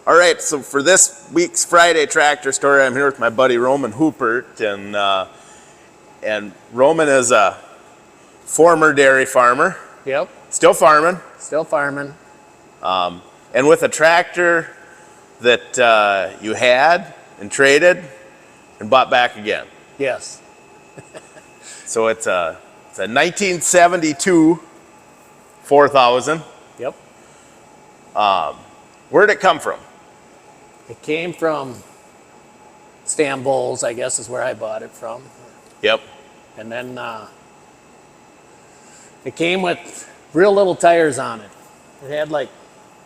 All right, so for this week's Friday tractor story, I'm here with my buddy Roman Huppert, and Roman is a former dairy farmer. Yep. Still farming. Still farming. And with a tractor that you had and traded and bought back again. Yes. So it's a 1972 4000. Yep. Where'd it come from? It came from Stambols, I guess is where I bought it from. Yep. And then it came with real little tires on it. It had like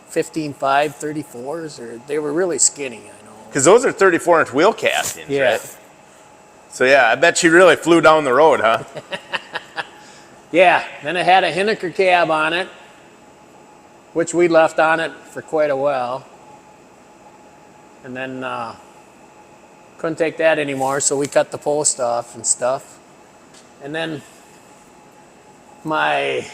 15.5 34s, or they were really skinny, I know. Because those are 34-inch wheel castings, Yeah. right? So yeah, I bet she really flew down the road, huh? Yeah, then it had a Hinniker cab on it, which we left on it for quite a while. And then couldn't take that anymore, so we cut the post off and stuff. And then my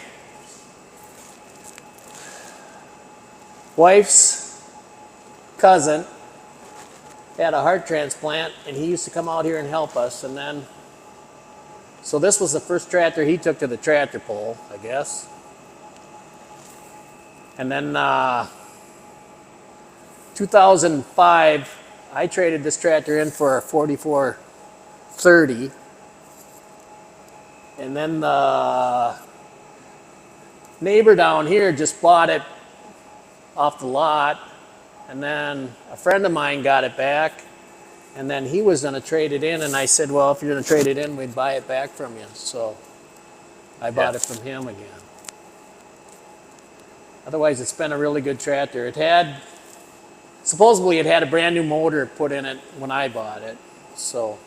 wife's cousin had a heart transplant, and he used to come out here and help us. And then, so this was the first tractor he took to the tractor pull, I guess. And then 2005, I traded this tractor in for a 4430. And then the neighbor down here just bought it off the lot. And then a friend of mine got it back. And then he was going to trade it in. And I said, well, if you're going to trade it in, we'd buy it back from you. So I bought it from him again. Otherwise, it's been a really good tractor. It had, supposedly it had a brand new motor put in it when I bought it. So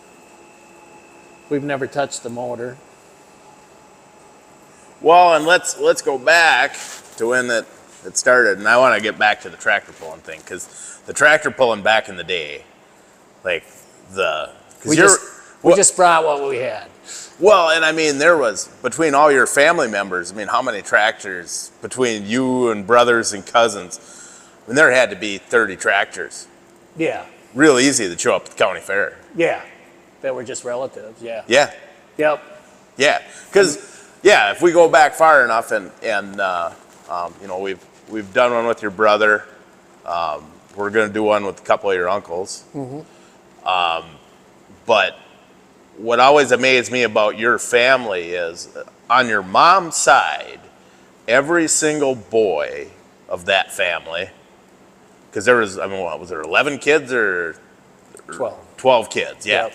we've never touched the motor. Well, and let's go back to when it started. And I want to get back to the tractor pulling thing, because the tractor pulling back in the day, like we just brought what we had. Well, and I mean, there was, between all your family members, I mean, how many tractors between you and brothers and cousins? I mean, there had to be 30 tractors. Yeah. Real easy to show up at the county fair. Yeah. That were just relatives, yeah. Yeah. Yep. Yeah, because, yeah, if we go back far enough and you know, we've done one with your brother. We're going to do one with a couple of your uncles. Mm-hmm. But what always amazed me about your family is, on your mom's side, every single boy of that family, because there was, I mean, what was there, 11 kids or 12. 12 kids, yeah.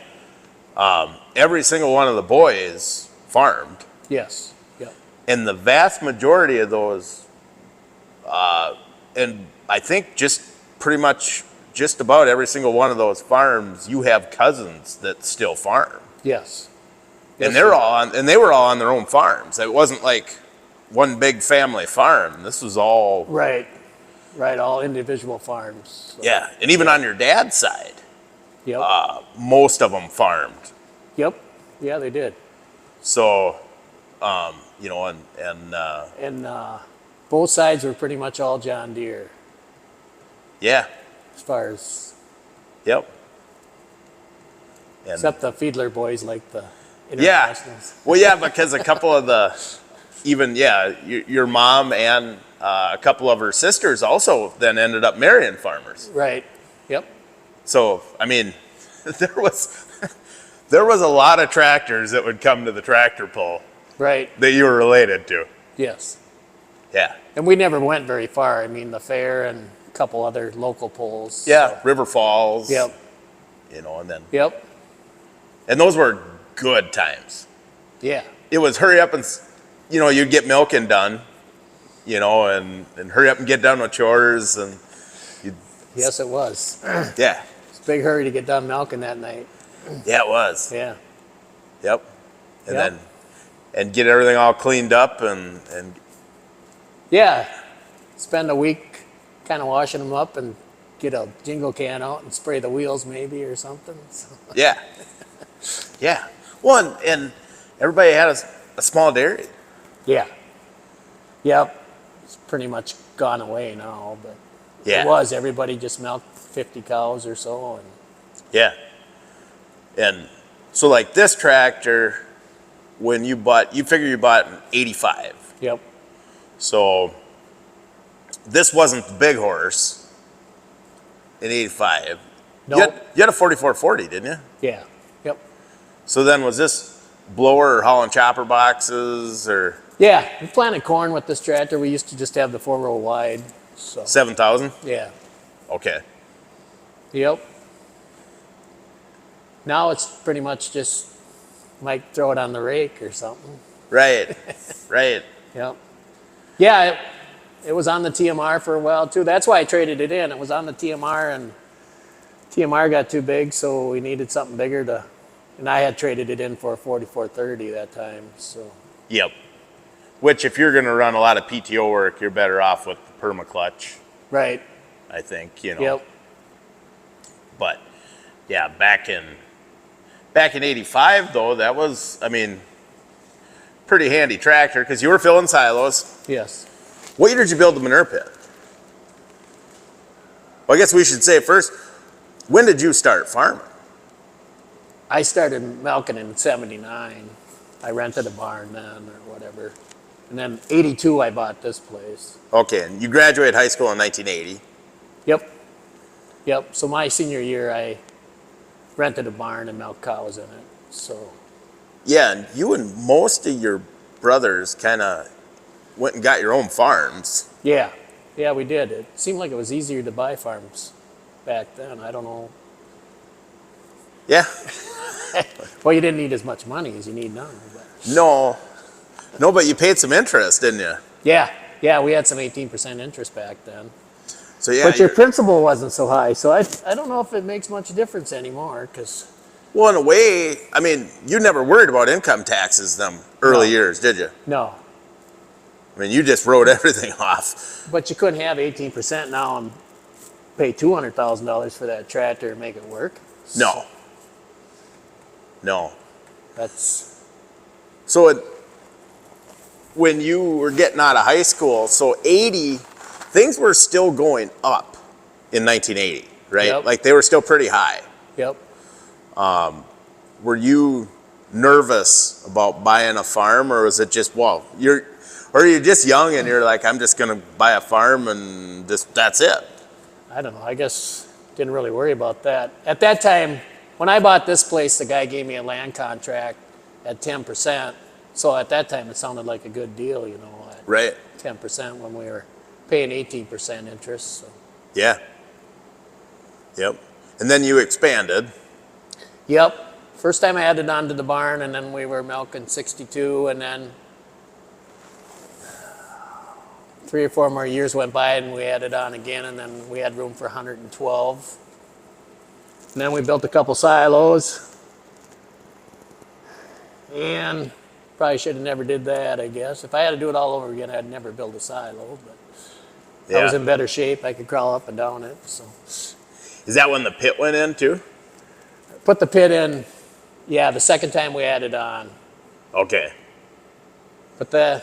Yep. Every single one of the boys farmed. Yes. Yep. And the vast majority of those, and I think just pretty much just about every single one of those farms, you have cousins that still farm. Yes. And they were all on their own farms. It wasn't like one big family farm. This was all right, all individual farms. So. Yeah, and even on your dad's side, Yep. Most of them farmed. Yep. Yeah, they did. So, you know, And both sides were pretty much all John Deere. Yeah. As far as. Yep. And Except the Fiedler boys, like the yeah. internationals. Well, yeah, because a couple of the, even, yeah, your mom and a couple of her sisters also then ended up marrying farmers. Right. Yep. So, I mean, there was a lot of tractors that would come to the tractor pull. Right. That you were related to. Yes. Yeah. And we never went very far. I mean, the fair and a couple other local pulls. Yeah, So. River Falls. Yep. You know, and then. Yep. And those were good times. Yeah. It was hurry up and, you know, you'd get milking done, you know, and hurry up and get done with chores, and you'd. Yes, it was. Yeah. It's a big hurry to get done milking that night. Yeah, it was. Yeah. Yep. And Yep. then, and get everything all cleaned up and. Yeah. Spend a week kind of washing them up and get a jingle can out and spray the wheels maybe or something. So. Yeah. Yeah. Well, and everybody had a small dairy. Yeah. Yep. It's pretty much gone away now, but. Yeah. It was. Everybody just milked 50 cows or so. And Yeah. And so like this tractor, when you figure you bought an 85. yep. So this wasn't the big horse in 85. No. You had a 4440, didn't you? Yeah. Yep. So then was this blower or hauling chopper boxes or Yeah. We planted corn with this tractor. We used to just have the 4-row wide. So 7,000? yeah. Okay. Yep. Now it's pretty much just might throw it on the rake or something. Right. Right. Yep. Yeah, it was on the TMR for a while too. That's why I traded it in. It was on the TMR and TMR got too big, so we needed something bigger to. And I had traded it in for a 4430 that time. So. Yep. Which, if you're going to run a lot of PTO work, you're better off with the perma-clutch, Right. I think, you know. Yep. But, yeah, back in 85, though, that was, I mean, pretty handy tractor because you were filling silos. Yes. What year did you build the manure pit? Well, I guess we should say first, when did you start farming? I started milking in '79. I rented a barn then or whatever. And then '82 I bought this place. Okay, and you graduated high school in 1980. Yep. Yep. So my senior year I rented a barn and milked cows in it. So Yeah, and you and most of your brothers kind of went and got your own farms. yeah. Yeah, we did. It seemed like it was easier to buy farms back then. I don't know. Yeah. Well, you didn't need as much money as you need now. But. No, but you paid some interest, didn't you? Yeah, we had some 18% interest back then. So yeah. But your principal wasn't so high, so I don't know if it makes much difference anymore. Cause well, in a way, I mean, you never worried about income taxes them early years, did you? no, I mean, you just wrote everything off. but you couldn't have 18% now and pay $200,000 for that tractor and make it work. No. That's So when you were getting out of high school, so 80, things were still going up in 1980, right? Yep. Like they were still pretty high. yep. Were you nervous about buying a farm, or was it just, well, you're just young and you're like, I'm just going to buy a farm and that's it? I don't know. I guess didn't really worry about that. At that time, when I bought this place, the guy gave me a land contract at 10%. So at that time, it sounded like a good deal, you know, at Right. 10% when we were paying 18% interest. So. Yeah. Yep. And then you expanded. Yep. First time I added on to the barn, and then we were milking 62, and then 3 or 4 more years went by, and we added on again, and then we had room for 112. And then we built a couple silos, and probably should have never did that, I guess. If I had to do it all over again, I'd never build a silo, but I was in better shape. I could crawl up and down it. So. Is that when the pit went in too? Put the pit in, yeah, the second time we added on. Okay. But as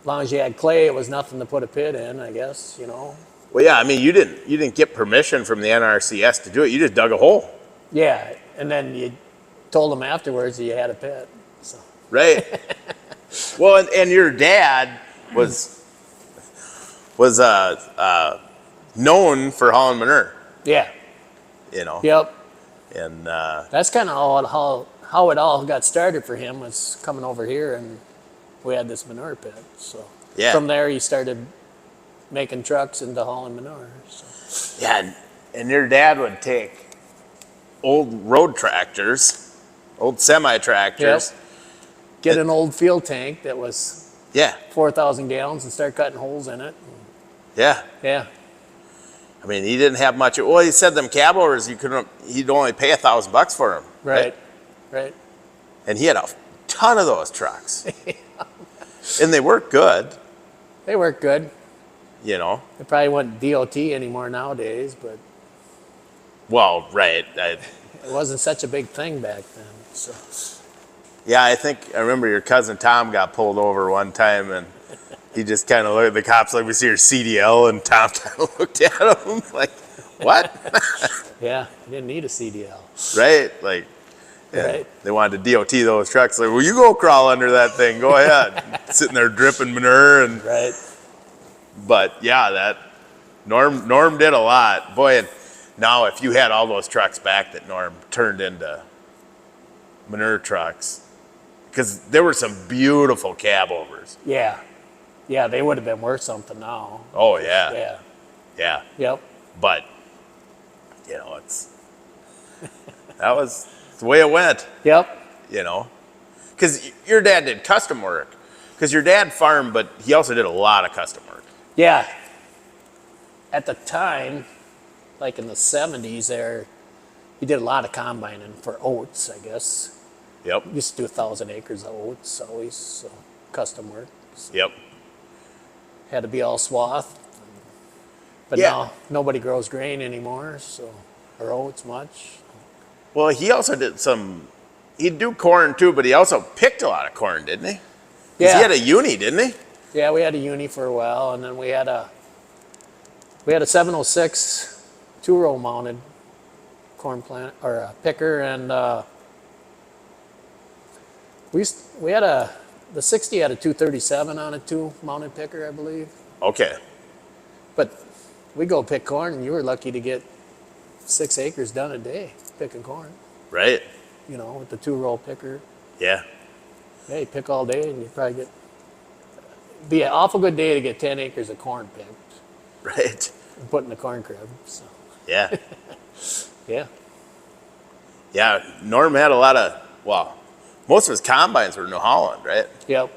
long as you had clay, it was nothing to put a pit in, I guess, you know. Well, yeah, I mean, you didn't get permission from the NRCS to do it. You just dug a hole. Yeah, and then you told them afterwards that you had a pit. So. Right. Well, and your dad was known for hauling manure, Yeah. you know. Yep. And That's kind of how it all got started for him, was coming over here, and we had this manure pit. So Yeah. from there, he started making trucks into hauling manure. So. yeah, and your dad would take old road tractors, old semi tractors. Get an old field tank that was Yeah. 4,000 gallons and start cutting holes in it. Yeah. Yeah. I mean, he didn't have much. Well, he said them cab overs, he'd only pay $1,000 for them. Right. And he had a ton of those trucks. And they worked good, They work good. you know. They probably wouldn't DOT anymore nowadays, but Well, right. it wasn't such a big thing back then. So. Yeah, I remember your cousin Tom got pulled over one time, and He just kind of looked at the cops like, we see your CDL, and Tom kind of looked at him like, what? Yeah, you didn't need a CDL. Right? Like, yeah, Right. they wanted to DOT those trucks. Like, well, you go crawl under that thing. Go ahead. Sitting there dripping manure. Right. But yeah, that Norm did a lot. Boy, and now if you had all those trucks back that Norm turned into manure trucks, because there were some beautiful cab overs. Yeah. Yeah, they would have been worth something now. Oh yeah. Yeah. Yeah. Yep. But that was the way it went, Yep. because your dad did custom work, because your dad farmed, but he also did a lot of custom work. Yeah. At the time, like in the 70s there, he did a lot of combining for oats, I guess. Yep. He used to do 1,000 acres of oats always, so custom work. So Yep. had to be all swath. But Yeah. now nobody grows grain anymore, so or oats much. Well, he also did he'd do corn too, but he also picked a lot of corn, didn't he? 'Cause Yeah. he had a uni, didn't he? Yeah, we had a uni for a while, and then we had a 706 two-row mounted corn plant or a picker, and the 60 had a 237 on it too, mounted picker, I believe. Okay. But we go pick corn, and you were lucky to get 6 acres done a day picking corn. Right. With the two-row picker. Yeah. Yeah, you pick all day, and you probably be an awful good day to get 10 acres of corn picked Right. and put in the corn crib. So Yeah. yeah, Yeah. Norm had a lot of, most of his combines were New Holland, right? yep,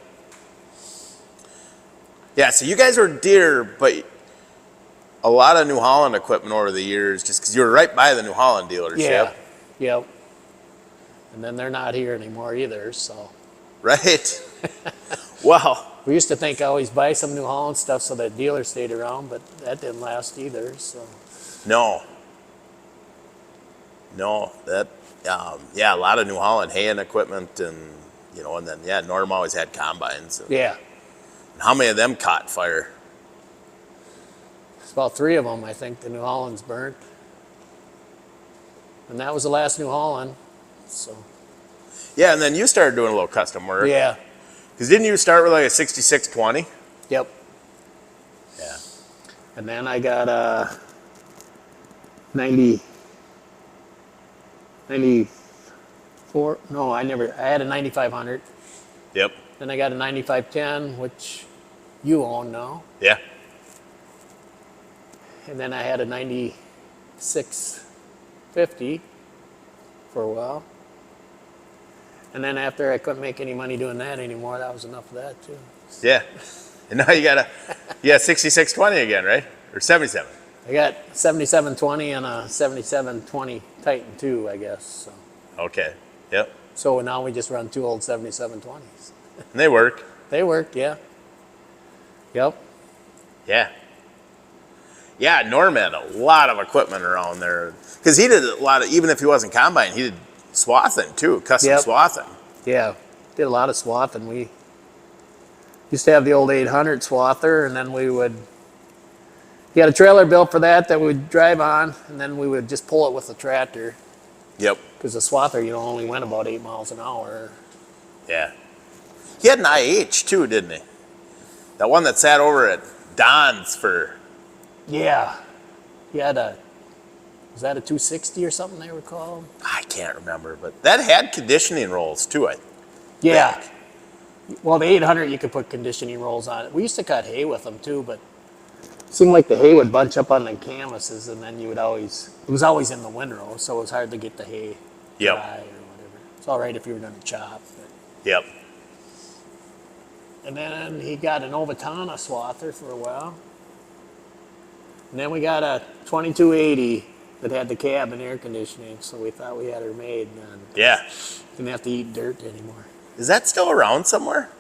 Yeah. So you guys were Deere, but a lot of New Holland equipment over the years, just because you were right by the New Holland dealership. yeah, yep. And then they're not here anymore either. So Right. Well, we used to think I always buy some New Holland stuff so that dealer stayed around, but that didn't last either. So no. That, a lot of New Holland haying equipment, and then Norm always had combines. yeah, And how many of them caught fire? it's about 3 of them I think the New Holland's burnt, and that was the last New Holland. So Yeah, and then you started doing a little custom work. yeah, Because didn't you start with like a 6620? yep. Yeah. And then I got a 94. No, I had a 9500. Yep. Then I got a 9510, which you own now. Yeah. And then I had a 9650 for a while. And then after I couldn't make any money doing that anymore, that was enough of that too. Yeah. And now you got 6620 again, right? Or 77. I got 7720 and a 7720 Titan 2, I guess. So, Okay. Yep. so now we just run 2 old 7720s. And they work. They work, yeah. Yep. Yeah. Yeah, Norm had a lot of equipment around there. Because he did a lot of, even if he wasn't combine, he did swathing too, custom Yep. swathing. Yeah. Did a lot of swathing. We used to have the old 800 swather, and then he had a trailer built for that we would drive on, and then we would just pull it with the tractor. Yep. Because the swather, only went about 8 miles an hour. Yeah. He had an IH too, didn't he? That one that sat over at Don's for. Yeah. He had was that a 260 or something they were called? I can't remember, but that had conditioning rolls too, I Yeah. think. Well, the 800, you could put conditioning rolls on it. We used to cut hay with them too, but it seemed like the hay would bunch up on the canvases, and then it was always in the windrow, so it was hard to get the hay Yep. dry or whatever. It's all right if you were going to chop. But. Yep. And then he got an Ovatana swather for a while. And then we got a 2280 that had the cab and air conditioning, so we thought we had her made, and Yeah. didn't have to eat dirt anymore. Is that still around somewhere?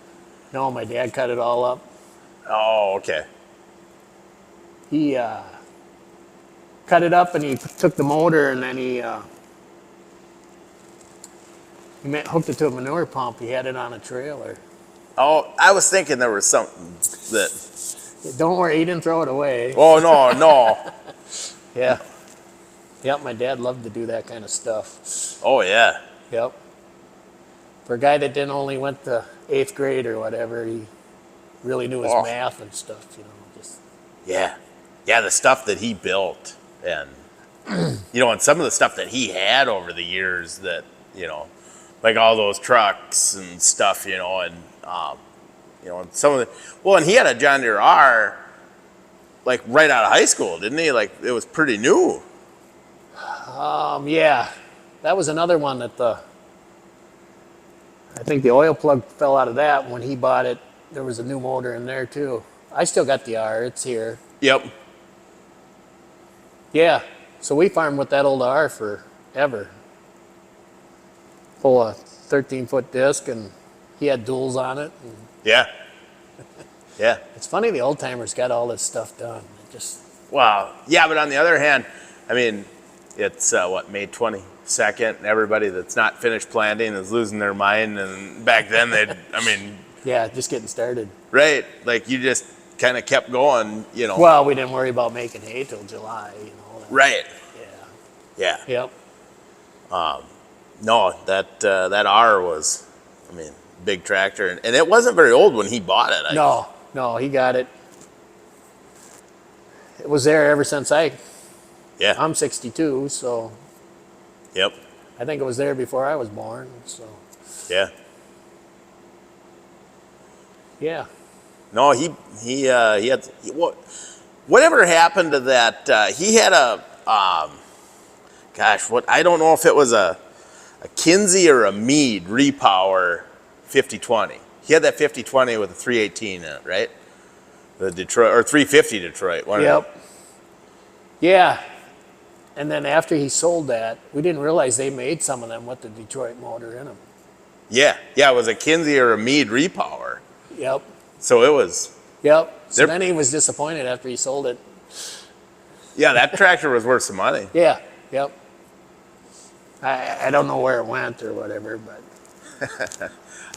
No, my dad cut it all up. Oh, okay. He cut it up and he took the motor, and then he hooked it to a manure pump. He had it on a trailer. Oh, I was thinking there was something that. Don't worry, he didn't throw it away. Oh no. Yeah. Yep, my dad loved to do that kind of stuff. Oh yeah. Yep. For a guy that didn't only went to 8th grade or whatever, he really knew his Oh. math and stuff, just Yeah. Yeah, the stuff that he built and and some of the stuff that he had over the years that, like all those trucks and stuff, and and some of the and he had a John Deere R like right out of high school, didn't he? Like it was pretty new. yeah. That was another one that I think the oil plug fell out of that. When he bought it, there was a new motor in there too. I still got the R, it's here. Yep. Yeah, so we farmed with that old R forever. Full of 13-foot disc, and he had duals on it. And Yeah. Yeah. it's funny the old timers got all this stuff done. Well, yeah, but on the other hand, I mean, it's May 22nd, and everybody that's not finished planting is losing their mind, and back then Yeah, just getting started. right, like you just kind of kept going, Well, we didn't worry about making hay till July, Right. Yeah. Yeah. Yep. No, that R was, big tractor, and it wasn't very old when he bought it. No, he got it. It was there ever since Yeah. I'm 62, so Yep. I think it was there before I was born. So Yeah. yeah. No, whatever happened to that? He had I don't know if it was a Kinsey or a Meade repower 5020. He had that 5020 with a 318 in it, right? The Detroit or 350 Detroit. Yep. Yeah. And then after he sold that, we didn't realize they made some of them with the Detroit motor in them. Yeah, it was a Kinsey or a Meade repower. Yep. So it was. Yep. So then he was disappointed after he sold it. Yeah, that tractor was worth some money. Yeah. Yep. I don't know where it went or whatever, but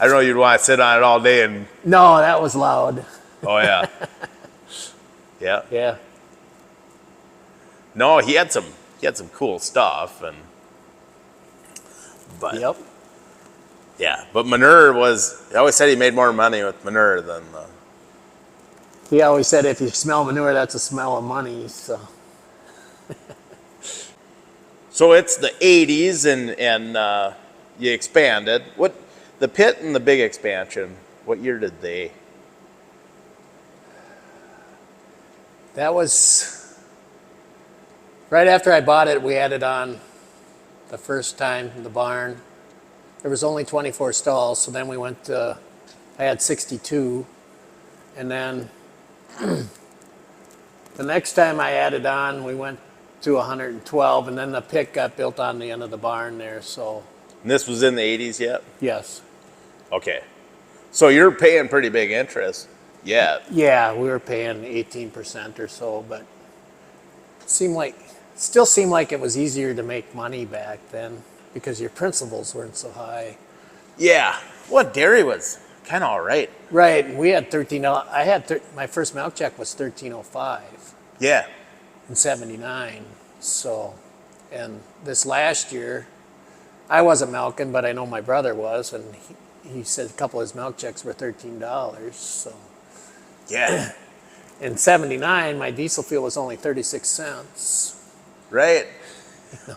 I don't know, you'd want to sit on it all day and. no, that was loud. Oh yeah. Yeah. Yeah. No, he had some cool stuff but Yep. yeah, but Manure I always said he made more money with Manure than He always said if you smell manure, that's a smell of money. So So it's the 80s and you expanded. What the pit and the big expansion, what year did they? that was right after I bought it. We added on the first time the barn. There was only 24 stalls, so then we went to, I had 62, and then the next time I added on, we went to 112, and then the pit got built on the end of the barn there. So And this was in the 80s yet? yes. Okay. So you're paying pretty big interest yet. Yeah, we were paying 18% or so, but still seemed like it was easier to make money back then because your principals weren't so high. Yeah. Well, dairy was kind of all right. Right, we had my first milk check was 1305 Yeah. in 79. So, and this last year, I wasn't milking, but I know my brother was, and he said a couple of his milk checks were $13. So Yeah. in 79, my diesel fuel was only 36 cents. Right.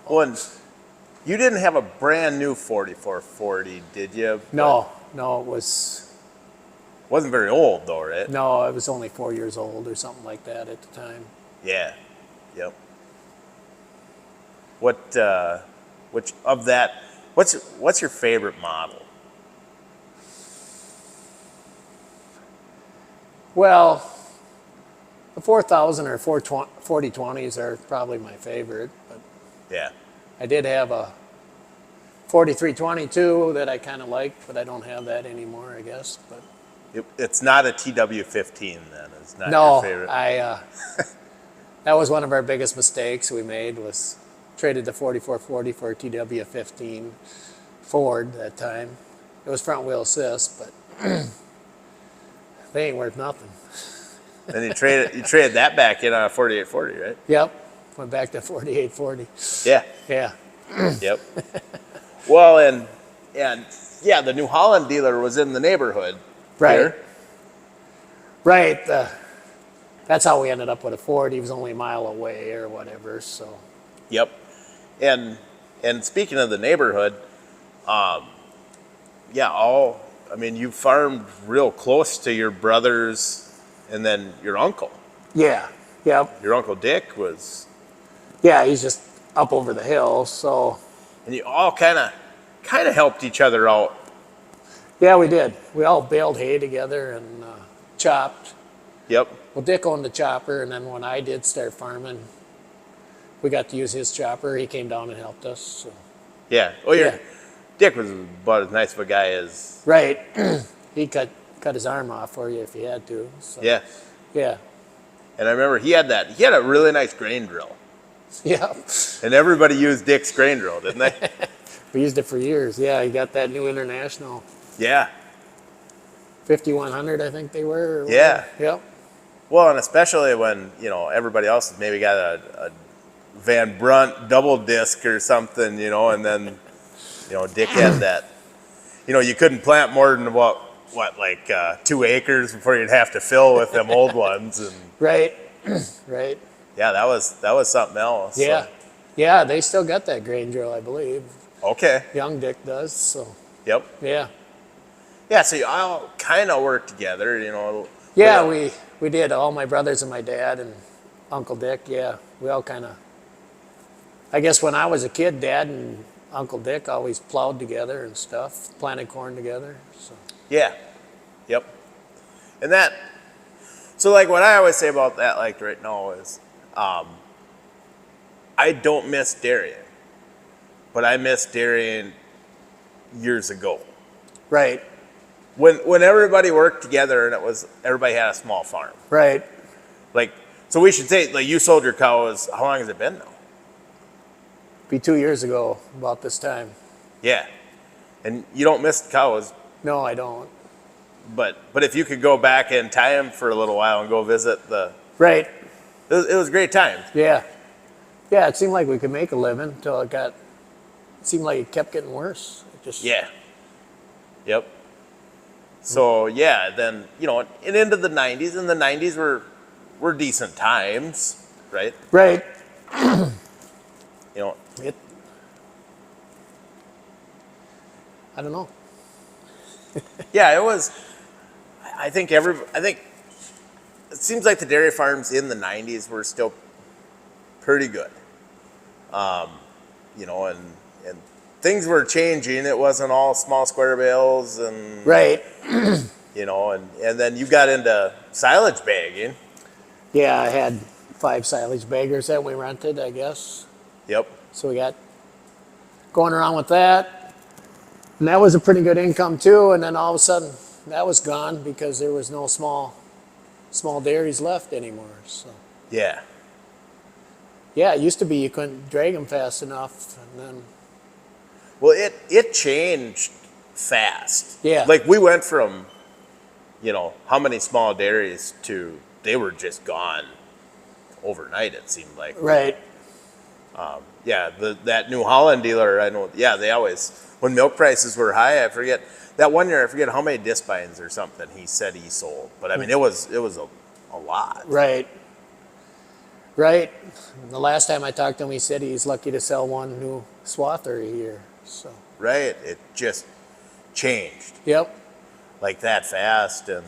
Well, and you didn't have a brand new 4440, did you? No, it Wasn't very old though, right? was only 4 years old or something like that at the time. Yeah. Yep. Which of that? What's your favorite model? Well, the 4000 or 4020s are probably my favorite, but Yeah. I did have a 4322 that I kind of liked, but I don't have that anymore, I guess. But It's not a TW15 then. It's not no, your favorite. that was one of our biggest mistakes we made, was traded the 4440 for a TW15 Ford that time. It was front wheel assist, but they ain't worth nothing. Then you traded that back in on a 4840, right? Yep, went back to 4840. Yeah. Yeah, Yep. Well, and yeah, the New Holland dealer was in the neighborhood. right, Here. right. That's how we ended up with a Ford. He was only a mile away or whatever. So Yep. And speaking of the neighborhood, I mean, you farmed real close to your brothers and then your uncle. yeah, yep, Your uncle Dick was, yeah. He's just up over the hill. So and you all kind of helped each other out. yeah, we did. We all baled hay together and chopped. Yep. Well, Dick owned the chopper, and then when I did start farming, we got to use his chopper. He came down and helped us. So. Yeah. Oh, Yeah. Dick was about as nice of a guy as. Right. He cut his arm off for you if he had to. So. Yeah. Yeah. And I remember he had a really nice grain drill. Yeah. And everybody used Dick's grain drill, didn't they? We used it for years. Yeah, he got that new International Yeah. 5100, I think they were. Or Yeah. Yep. Well, and especially when, everybody else has maybe got a Van Brunt double disc or something, and then, Dick had that. You couldn't plant more than like 2 acres before you'd have to fill with them old ones. And Right. Right. yeah, that was something else. Yeah. So. Yeah, they still got that grain drill, I believe. Okay. Young Dick does. So. Yep. Yeah. Yeah, so you all kind of work together, Yeah, we did. All my brothers and my dad and Uncle Dick. Yeah, we all kind of. I guess when I was a kid, Dad and Uncle Dick always plowed together and stuff, planted corn together. So. Yeah. Yep. And that. So like what I always say about that, like right now, is, I don't miss dairying, but I miss dairying years ago. Right. When everybody worked together and everybody had a small farm. Right. Like, so we should say, like, you sold your cows, how long has it been now? Be 2 years ago, about this time. Yeah. And you don't miss the cows, No, I don't. but if you could go back in time for a little while and go visit Right. it was great times. Yeah. Yeah, it seemed like we could make a living until it seemed like it kept getting worse. It just. Yeah. Yep. So yeah, then, and into the 90s, and the 90s were decent times, right? Right. It, I don't know. yeah, it was. I think it seems like the dairy farms in the 90s were still pretty good. And things were changing. It wasn't all small square bales and Right. and then you got into silage bagging. Yeah, I had 5 silage baggers that we rented, I guess. Yep. So we got going around with that. And that was a pretty good income too. And then all of a sudden that was gone because there was no small dairies left anymore. So Yeah. yeah, it used to be you couldn't drag them fast enough. And then Well, it changed fast. Yeah. Like we went from, how many small dairies to they were just gone overnight, it seemed like. right. Yeah, that New Holland dealer, I know, yeah, they always, when milk prices were high, I forget, that one year, I forget how many disbines or something he said he sold. But I mean, it was a lot. Right. Right. The last time I talked to him, he said he's lucky to sell one new swather a year. So. Right? It just changed Yep. like that fast. And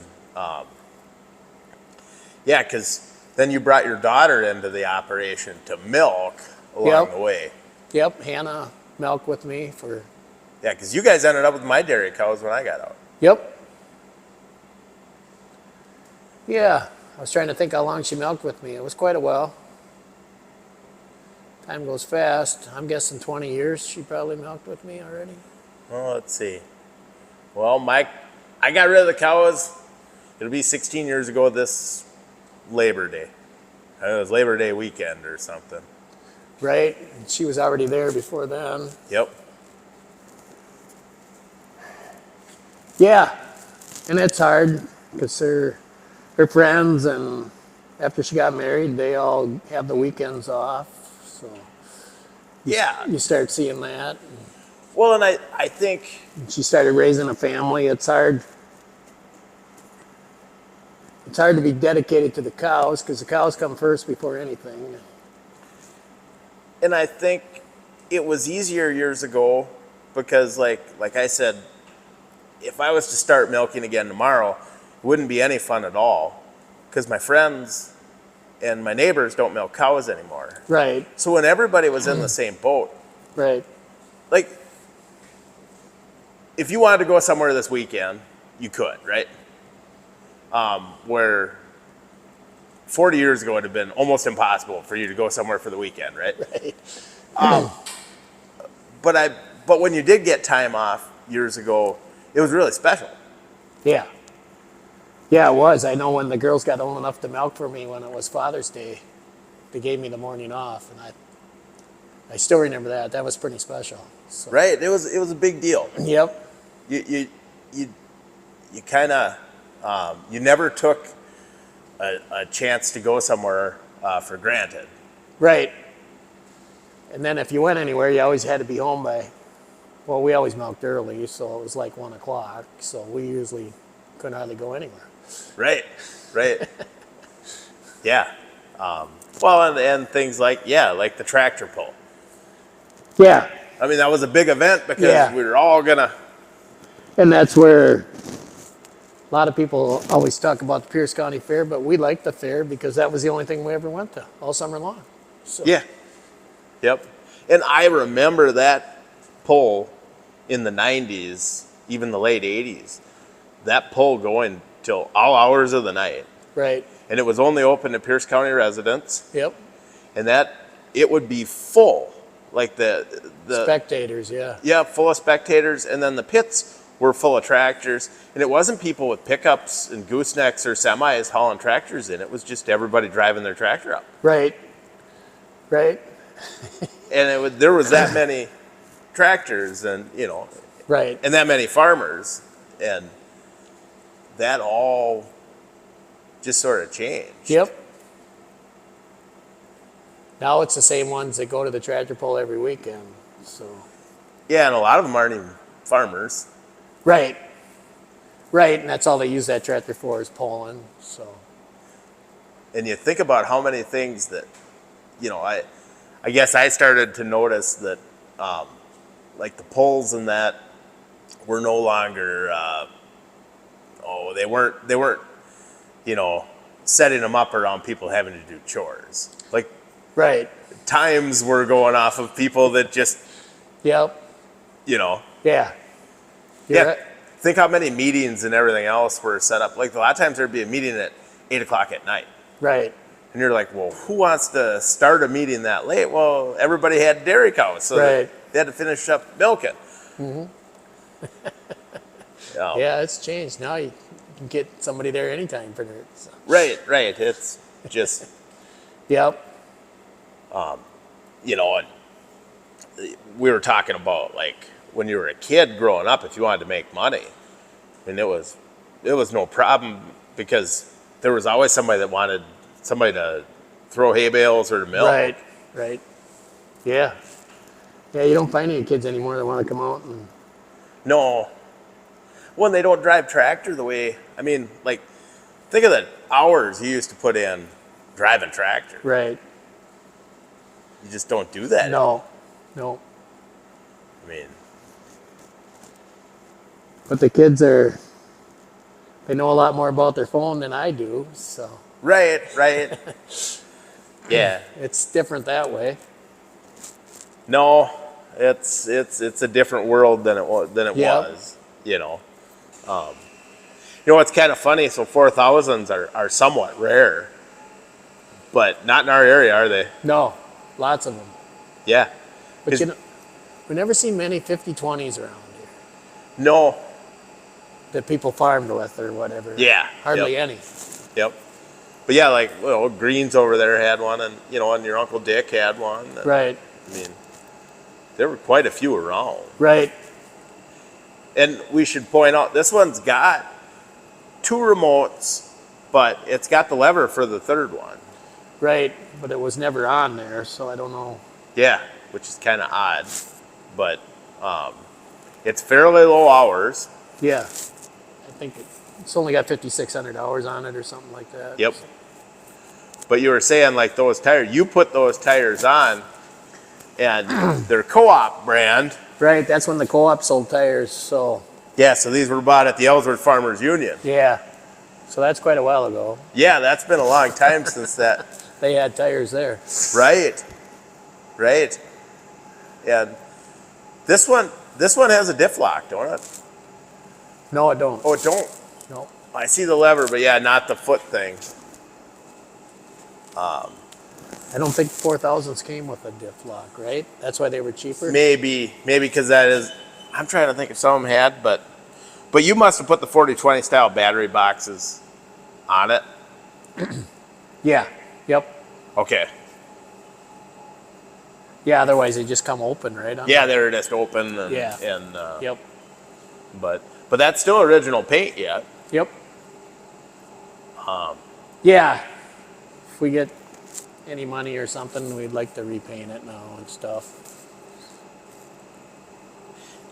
yeah, because then you brought your daughter into the operation to milk along Yep. the way. Yep. Hannah milked with me for. Yeah, because you guys ended up with my dairy cows when I got out. Yep. Yeah. I was trying to think how long she milked with me. It was quite a while. Time goes fast. I'm guessing 20 years she probably milked with me already. Well, let's see. Well, I got rid of the cows. It'll be 16 years ago this Labor Day. It was Labor Day weekend or something. Right? And she was already there before then. Yep. Yeah. And it's hard. because her friends, and after she got married, they all have the weekends off. So Yeah. you start seeing that. Well, and I think, She started raising a family. It's hard. It's hard to be dedicated to the cows because the cows come first before anything. and I think it was easier years ago because, like I said, if I was to start milking again tomorrow, it wouldn't be any fun at all because my friends and my neighbors don't milk cows anymore. Right, So when everybody was in the same boat, right, like if you wanted to go somewhere this weekend, you could, right? Where 40 years ago it would have been almost impossible for you to go somewhere for the weekend, right? right. But when you did get time off years ago, it was really special. Yeah. Yeah, it was. I know when the girls got old enough to milk for me when it was Father's Day, they gave me the morning off, and I still remember that. That was pretty special. So. Right? It was a big deal. Yep. You kind of you never took a chance to go somewhere for granted. Right. And then if you went anywhere, you always had to be home by, well, we always milked early, so it was like 1 o'clock. So we usually couldn't hardly go anywhere. Right. Yeah. Well, and things like the tractor pull. Yeah. I mean, that was a big event because we were all gonna. And that's where a lot of people always talk about the Pierce County Fair, but we liked the fair because that was the only thing we ever went to all summer long. So. Yeah. Yep. And I remember that pull in the 90s, even the late 80s. That pull going till all hours of the night. Right. And it was only open to Pierce County residents. Yep. And that it would be full. Like the Spectators, yeah. Yeah, full of spectators, and then the pits were full of tractors. And it wasn't people with pickups and goosenecks or semis hauling tractors in. It was just everybody driving their tractor up. Right. Right. And there was that many tractors, and Right. and that many farmers, and that all just sort of changed. Yep. Now it's the same ones that go to the tractor pull every weekend. So. Yeah, and a lot of them aren't even farmers. Right. Right, and that's all they use that tractor for is pulling. So. And you think about how many things that, I guess I started to notice that, like the pulls and that were no longer, they weren't, setting them up around people having to do chores. Like, Right. times were going off of people that just, Yep. Yeah. Yeah. Yeah. Think how many meetings and everything else were set up. Like a lot of times there'd be a meeting at 8 o'clock at night. Right. And you're like, well, who wants to start a meeting that late? Well, everybody had dairy cows, so Right. they had to finish up milking. Mm-hmm. Yeah, it's changed. Now you can get somebody there anytime for dirt. So. Right. It's just, Yep. and we were talking about like when you were a kid growing up, if you wanted to make money, I mean, it was no problem because there was always somebody that wanted somebody to throw hay bales or to milk. Right. Yeah. Yeah, you don't find any kids anymore that want to come out and. No. When they don't drive tractor the way, I mean, like, think of the hours you used to put in driving tractor. Right. You just don't do that. No. I mean, But the kids they know a lot more about their phone than I do, so. right. Yeah. It's different that way. No, it's a different world than it Yep. was. It's kind of funny. So 4000s are somewhat rare, but not in our area, are they? No, lots of them. Yeah. But we never see many 50-20s around here No. that people farmed with or whatever. Yeah. Hardly Yep. any. Yep. But yeah, like Greens over there had one, and and your Uncle Dick had one. And, Right. I mean, there were quite a few around. Right. And we should point out this one's got two remotes, but it's got the lever for the third one. Right, but it was never on there, so I don't know. Yeah, which is kind of odd, but it's fairly low hours. Yeah, I think it's only got 5,600 hours on it or something like that. Yep. But you were saying like those tires, you put those tires on, and they're co-op brand. Right, that's when the co-op sold tires, so. Yeah, so these were bought at the Ellsworth Farmers Union. Yeah, so that's quite a while ago. Yeah, that's been a long time since that. They had tires there. Right. And this one has a diff lock, don't it? No, it don't. Oh, it don't. No. I see the lever, but yeah, not the foot thing. I don't think 4000s came with a diff lock, right? That's why they were cheaper? Maybe because that is. I'm trying to think if some of them had, but you must have put the 4020 style battery boxes on it. Yeah, yep. Okay. Yeah, otherwise they just come open, right? Yeah, they're just open. And, Yeah. And Yep. But that's still original paint yet. Yep. Yeah, if we get any money or something, we'd like to repaint it now and stuff.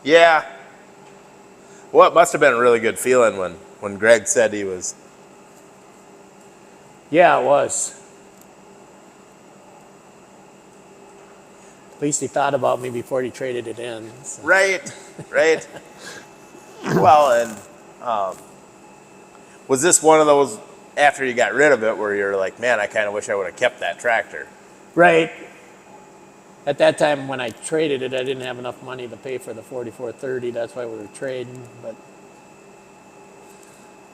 Yeah. Well, it must have been a really good feeling when Greg said he was. Yeah, it was. At least he thought about me before he traded it in. So. Right. Well, and was this one of those after you got rid of it where you're like, man, I kind of wish I would have kept that tractor? Right. At that time when I traded it, I didn't have enough money to pay for the 4430. That's why we were trading. But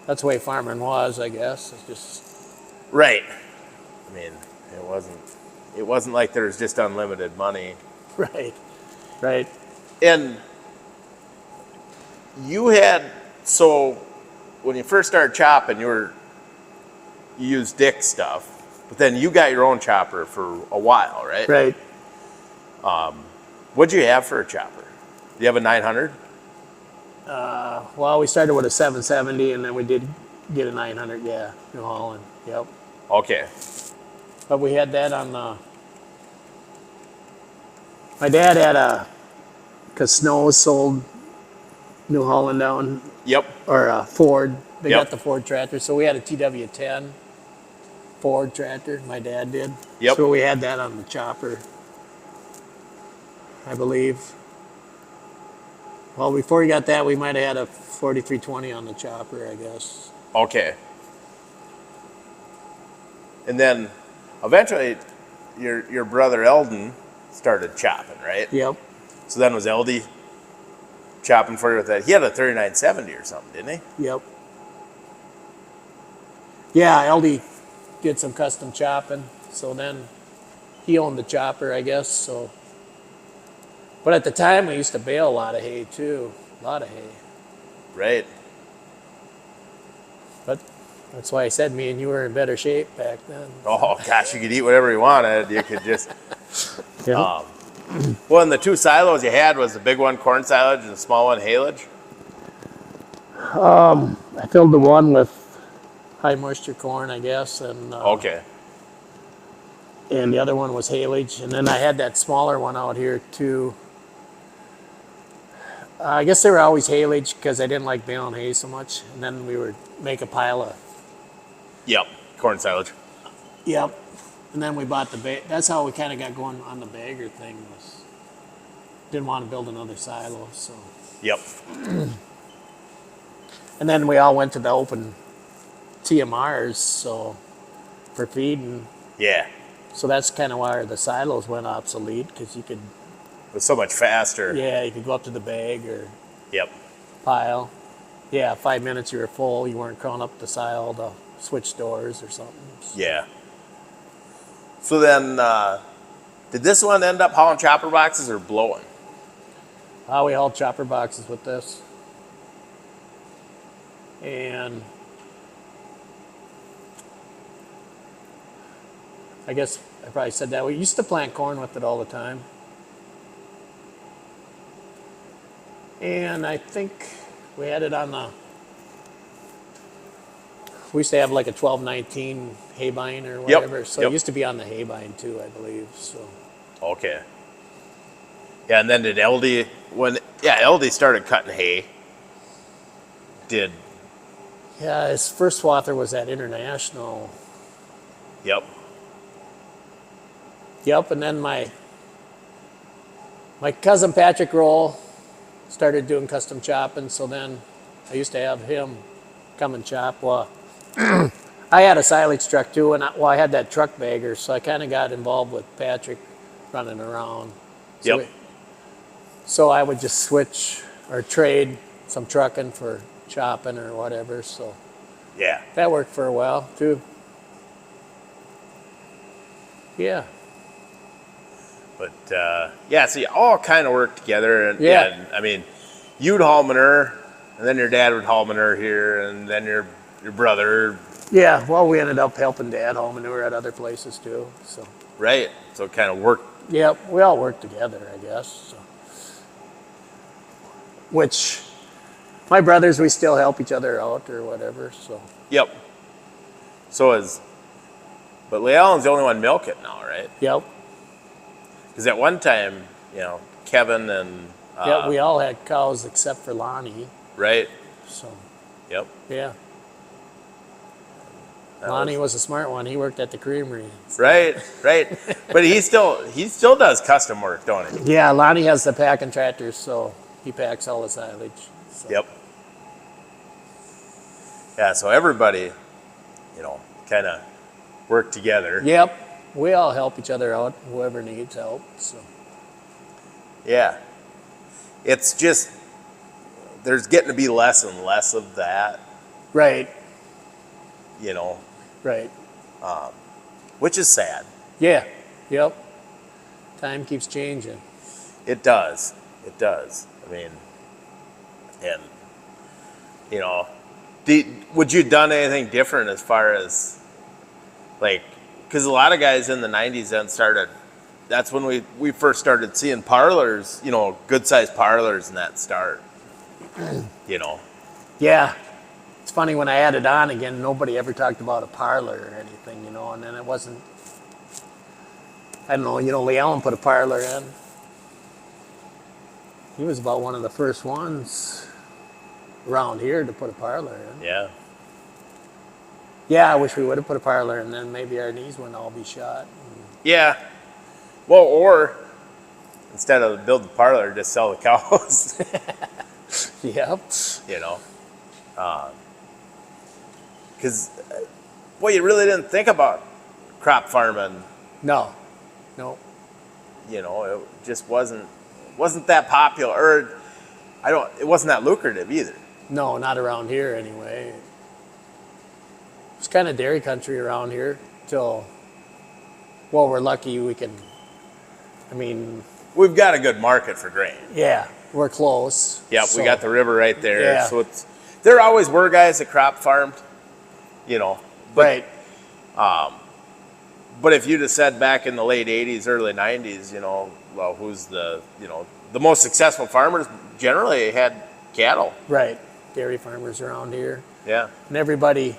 that's the way farming was, I guess. It's just Right. I mean, it wasn't like there was just unlimited money. right. And you had, so when you first started chopping, you used Dick's stuff, but then you got your own chopper for a while, right? Right. What'd you have for a chopper? Do you have a 900? Well, we started with a 770, and then we did get a 900. Yeah, New Holland. Yep. Okay. But we had that on the. My dad had because Snow sold New Holland down. Yep. Or Ford. They Yep. got the Ford tractor, so we had a TW10 Ford tractor. My dad did. Yep. So we had that on the chopper, I believe. Well, before we got that, we might have had a 4320 on the chopper, I guess. Okay. And then eventually your brother Eldon started chopping, right? Yep. So then was LD chopping for you with that? He had a 3970 or something, didn't he? Yep. Yeah, LD did some custom chopping, so then he owned the chopper, I guess. So, but at the time we used to bale a lot of hay too, a lot of hay. Right. But that's why I said me and you were in better shape back then. Oh gosh, you could eat whatever you wanted. You could just. Yeah. Well, and the two silos you had was the big one corn silage and the small one haylage. I filled the one with high moisture corn, I guess, and Okay. and the other one was haylage, and then I had that smaller one out here too. I guess they were always haylage because I didn't like baling hay so much, and then we would make a pile of. Yep. Corn silage. Yep. And then we bought the bag. That's how we kind of got going on the bagger thing. Was didn't want to build another silo, so. Yep. And then we all went to the open TMRs, so for feeding. Yeah. So that's kind of why the silos went obsolete, because you could. It was so much faster. Yeah, you could go up to the bag or Yep. pile. Yeah, 5 minutes you were full. You weren't crawling up the silo to switch doors or something. Yeah. So then, did this one end up hauling chopper boxes or blowing? We hauled chopper boxes with this. And I guess I probably said that. We used to plant corn with it all the time. And I think we had it on the we used to have like a 1219 haybine or whatever. So it used to be on the haybine too, I believe. So. Okay. Yeah, and then did LD LD started cutting hay. Yeah, his first swather was at International. Yep. Yep, and then my cousin Patrick Roll started doing custom chopping, so then I used to have him come and chop. Well, I had a silage truck too, and I had that truck bagger, so I kind of got involved with Patrick running around. So Yep. So I would just switch or trade some trucking for chopping or whatever. So Yeah. that worked for a while too. Yeah. But so you all kind of work together, and Yeah. and, I mean, you'd haul manure, and then your dad would haul manure here, and then your brother, Yeah. Well, we ended up helping Dad haul manure at other places too. So. right? So it kind of worked. Yep. We all worked together, I guess. So. Which, my brothers, we still help each other out or whatever. So. Yep. But Lee Allen's the only one milking now, right? Yep. Because at one time, Kevin and Yeah, we all had cows except for Lonnie. right. So. Yep. Yeah. That Lonnie was a smart one. He worked at the creamery. Right. But he still does custom work, don't he? Yeah, Lonnie has the packing tractor, so he packs all the silage. So. Yep. Yeah. So everybody, kind of work together. Yep. We all help each other out, whoever needs help. So. Yeah. It's just there's getting to be less and less of that, Right. Right. which is sad. Yeah. Yep. Time keeps changing. It does. I mean, and would you have done anything different as far as because a lot of guys in the 90s then started, that's when we first started seeing parlors, good sized parlors and that start, Yeah. It's funny, when I added on again, nobody ever talked about a parlor or anything, and then it wasn't, I don't know, Lee Allen put a parlor in. He was about one of the first ones around here to put a parlor in. Yeah. Yeah, I wish we would have put a parlor in, then maybe our knees wouldn't all be shot. Yeah. Well, or instead of build the parlor, just sell the cows, Yep. Because, you really didn't think about crop farming. No. It just wasn't that popular, or it wasn't that lucrative either. No, not around here anyway. It's kind of dairy country around here till, we're lucky we can, We've got a good market for grain. yeah, we're close. Yep, so, we got the river right there. Yeah. So there always were guys that crop farmed, Right. But if you'd have said back in the late 80s, early 90s, who's the most successful farmers generally had cattle. Right. Dairy farmers around here. Yeah. And everybody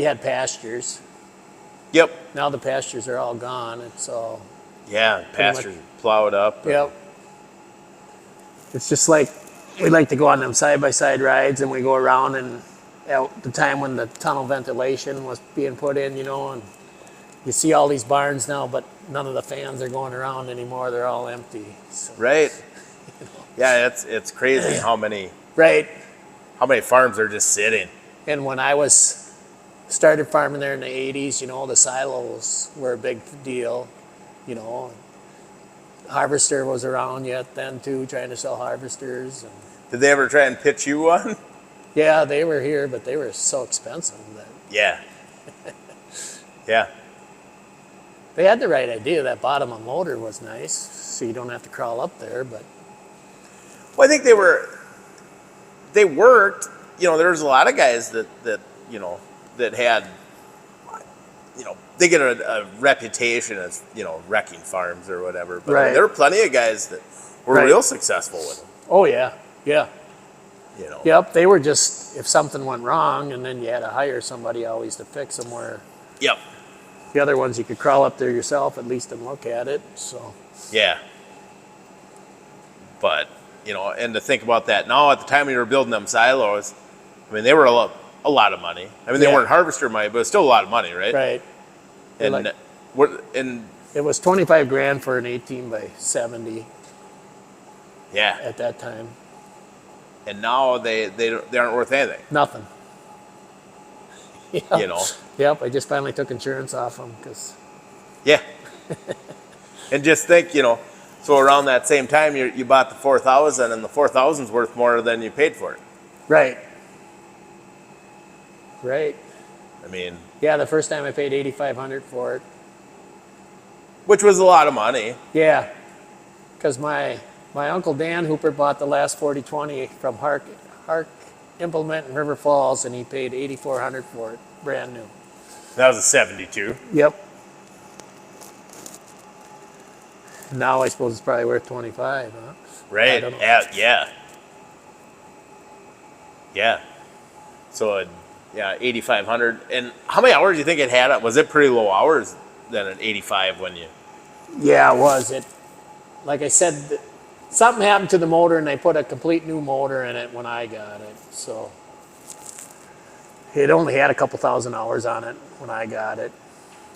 had pastures. Yep. Now the pastures are all gone. It's all. Yeah, pastures plowed up. Yep. It's just like, we like to go on them side-by-side rides, and we go around, and at the time when the tunnel ventilation was being put in, and you see all these barns now, but none of the fans are going around anymore. They're all empty. So. Right. Yeah, it's crazy how many Right. farms are just sitting. And when I started farming there in the 80s, the silos were a big deal, Harvester was around yet then too, trying to sell harvesters. And Did they ever try and pitch you one? yeah, they were here, but they were so expensive that Yeah. Yeah. they had the right idea. That bottom of motor was nice, so you don't have to crawl up there, but Well, I think they worked. There was a lot of guys that had, they get a reputation as, wrecking farms or whatever. But Right. there were plenty of guys that were Right. real successful with them. oh yeah, yeah. you know. Yep, they were just if something went wrong, and then you had to hire somebody always to fix them. Where Yep. the other ones you could crawl up there yourself at least and look at it. So Yeah. But, you know, and to think about that now, at the time we were building them silos, I mean, they were a lot of money. I mean, they Yeah. weren't harvester money, but it's still a lot of money, right? right, And like- and it was 25 grand for an 18 by 70 yeah, at that time. and now they aren't worth anything, Nothing. Yep. you know. Yep, I just finally took insurance off them because Yeah. And just think, you know, so around that same time you bought the 4,000, and the 4,000's worth more than you paid for it. right. I mean, Yeah, the first time I paid 8,500 for it. which was a lot of money. Yeah, because my uncle Dan Huppert bought the last 4020 from Hark Implement in River Falls, and he paid 8,400 for it, brand new. That was a 72. Yep. Now I suppose it's probably worth 25, huh? I Right. don't know. Yeah. Yeah. So, yeah, 8,500. And how many hours do you think it had? Was it pretty low hours then at 85 when you? Yeah, it was. Like I said, something happened to the motor, and they put a complete new motor in it when I got it. So it only had a couple thousand hours on it when I got it.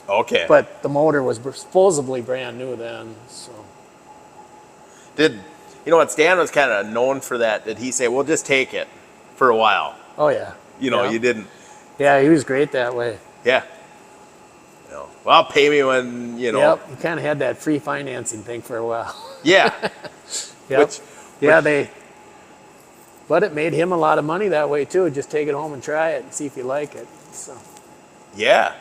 Okay. But the motor was supposedly brand new then. So Did you know what Stan was kind of known for that? Did he say, "Well, just take it for a while"? oh yeah. You know, Yeah. you didn't. Yeah, he was great that way. Yeah. You know, well, pay me when you know. Yep, he kind of had that free financing thing for a while. Yeah. Yep. Which- But it made him a lot of money that way too. Just take it home and try it and see if you like it. So Yeah.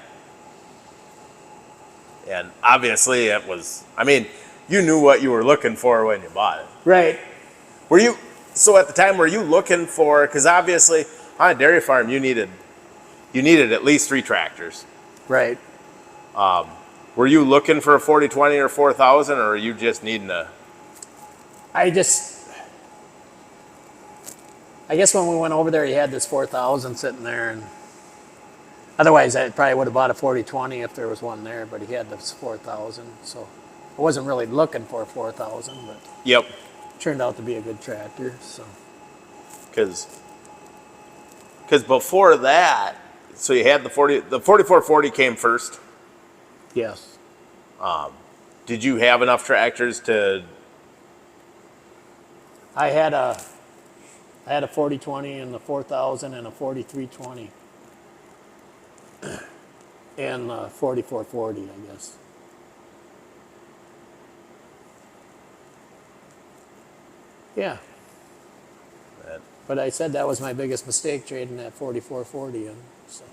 And obviously, it was. I mean, you knew what you were looking for when you bought it. right. Were you? So at the time, were you looking for? Because obviously, on a dairy farm, you needed at least 3 tractors. Right. Were you looking for a 4020 or 4,000, or are you just needing a? I guess when we went over there, he had this 4,000 sitting there, and otherwise I probably would have bought a 4020 if there was one there. But he had this 4,000, so I wasn't really looking for a 4,000, but Yep. it turned out to be a good tractor. So Because before that, so you had the 4440 came first. yes, Did you have enough tractors to? I had a 4020 and the 4,000 and a 4320 and a 4440, I guess. Yeah, but I said that was my biggest mistake trading that 4440 in. So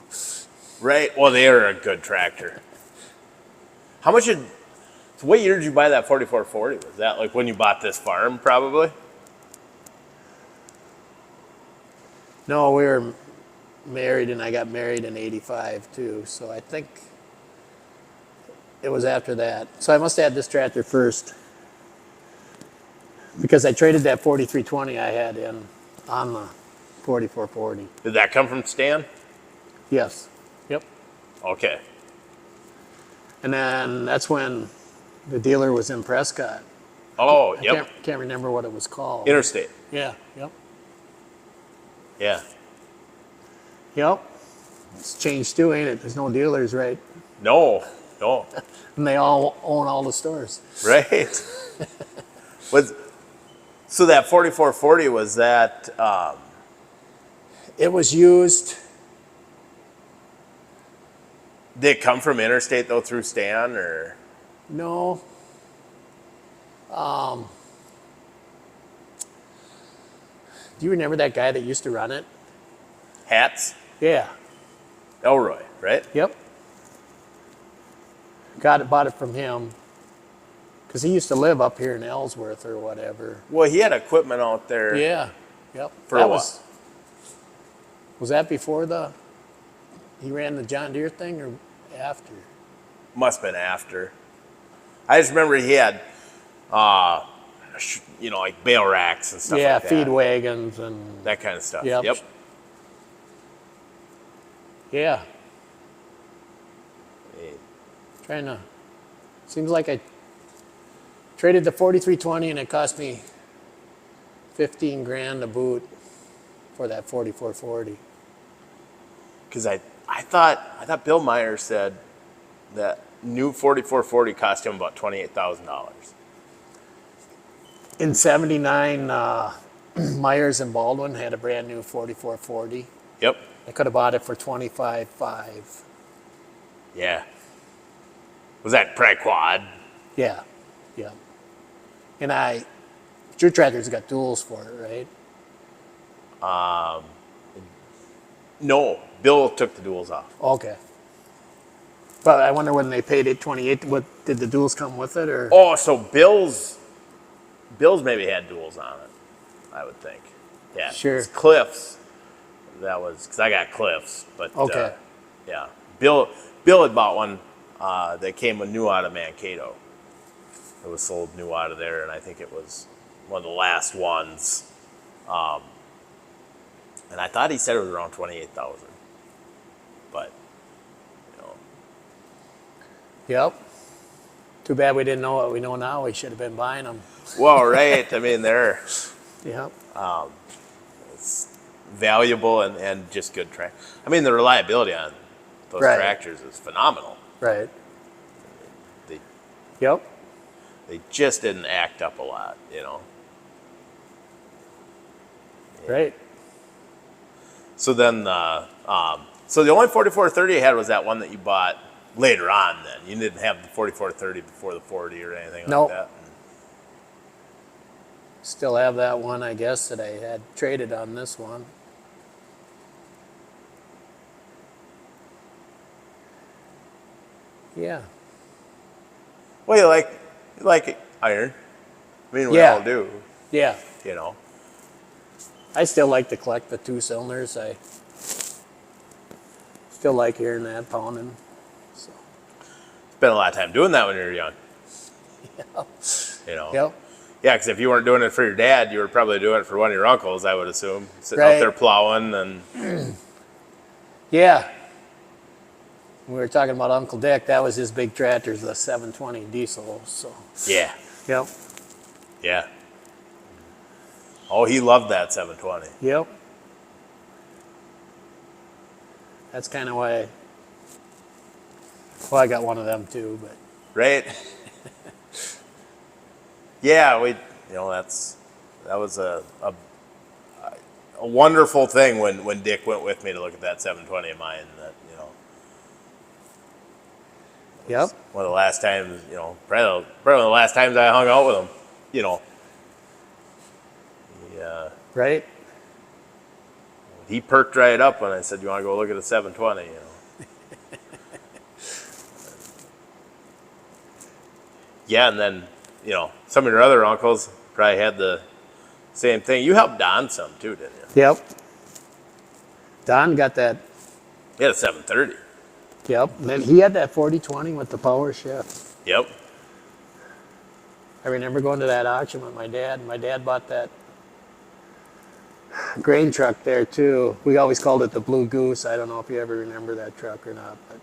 Right. Well, they are a good tractor. How much did? So what year did you buy that 4440? Was that like when you bought this farm, probably? no, we were married, and I got married in '85 too. So I think it was after that. So I must have had this tractor first, because I traded that 4320 I had in on the 4440. Did that come from Stan? Yes. Yep. Okay. And then that's when the dealer was in Prescott. Oh, I yep. can't remember what it was called. Interstate. Yeah. Yep. Yeah. Yep. It's changed too, ain't it? There's no dealers, right? No. And they all own all the stores. Right. So that 4440 was that? It was used. Did it come from Interstate though through Stan or? No. Do you remember that guy that used to run it? Hats? Yeah. Elroy, right? Yep. Bought it from him. Because he used to live up here in Ellsworth or whatever. Well, he had equipment out there. Yeah. Yep. For a while. Was that before he ran the John Deere thing or after? Must have been after. I just remember he had like bale racks and stuff Yeah, like that. feed wagons and That kind of stuff. Yep. Yep. yeah. Trying to. Seems like I traded the 4320 and it cost me 15 grand to boot for that 4440. Because I thought Bill Meyer said that new 4440 cost him about $28,000. In 79, Myers and Baldwin had a brand new 4440. Yep. I could have bought it for 25.5. Yeah. Was that probably quad? Yeah, yeah. And your tractor's got tools for it, right? No, Bill took the duals off. Okay. But I wonder when they paid it 28. What did the duals come with it, or? Oh, so Bill's maybe had duals on it, I would think. Yeah. Sure. It's Cliff's. That was because I got Cliff's, but Okay. yeah. Bill had bought one that came new out of Mankato. It was sold new out of there, and I think it was one of the last ones. And I thought he said it was around 28,000, but Yep. Too bad we didn't know what we know now. We should have been buying them. well, right. I mean, they're Yep. valuable and just good track. I mean, the reliability on those Right. tractors is phenomenal. Right. They Yep. they just didn't act up a lot. Right. So then, so the only 4430 you had was that one that you bought later on. Then you didn't have the 4430 before the 40 or anything Nope. like that. Still have that one, I guess, that I had traded on this one. Yeah. Well, you like iron. I mean, we Yeah. all do. Yeah. You know. I still like to collect the 2 cylinders. I still like hearing that pounding. So. Spent a lot of time doing that when you were young. Yep. Yeah, because if you weren't doing it for your dad, you were probably doing it for one of your uncles, I would assume. Sitting Right. out there plowing and Yeah. We were talking about Uncle Dick. That was his big tractor, the 720 diesel. So. yeah. Yep. Yeah. Oh, he loved that 720. Yep. That's kind of why. Well, I got one of them too, but. Right? Yeah, that was a wonderful thing when Dick went with me to look at that 720 of mine. That Yep. one of the last times, probably one of the last times I hung out with him. Right. He perked right up when I said, "You want to go look at a 720?" Yeah, and then some of your other uncles probably had the same thing. You helped Don some too, didn't you? Yep. Don got that. He had a 730. Yep. And then he had that 4020 with the power shift. Yep. I remember going to that auction with my dad. My dad bought that grain truck there too. We always called it the Blue Goose. I don't know if you ever remember that truck or not. But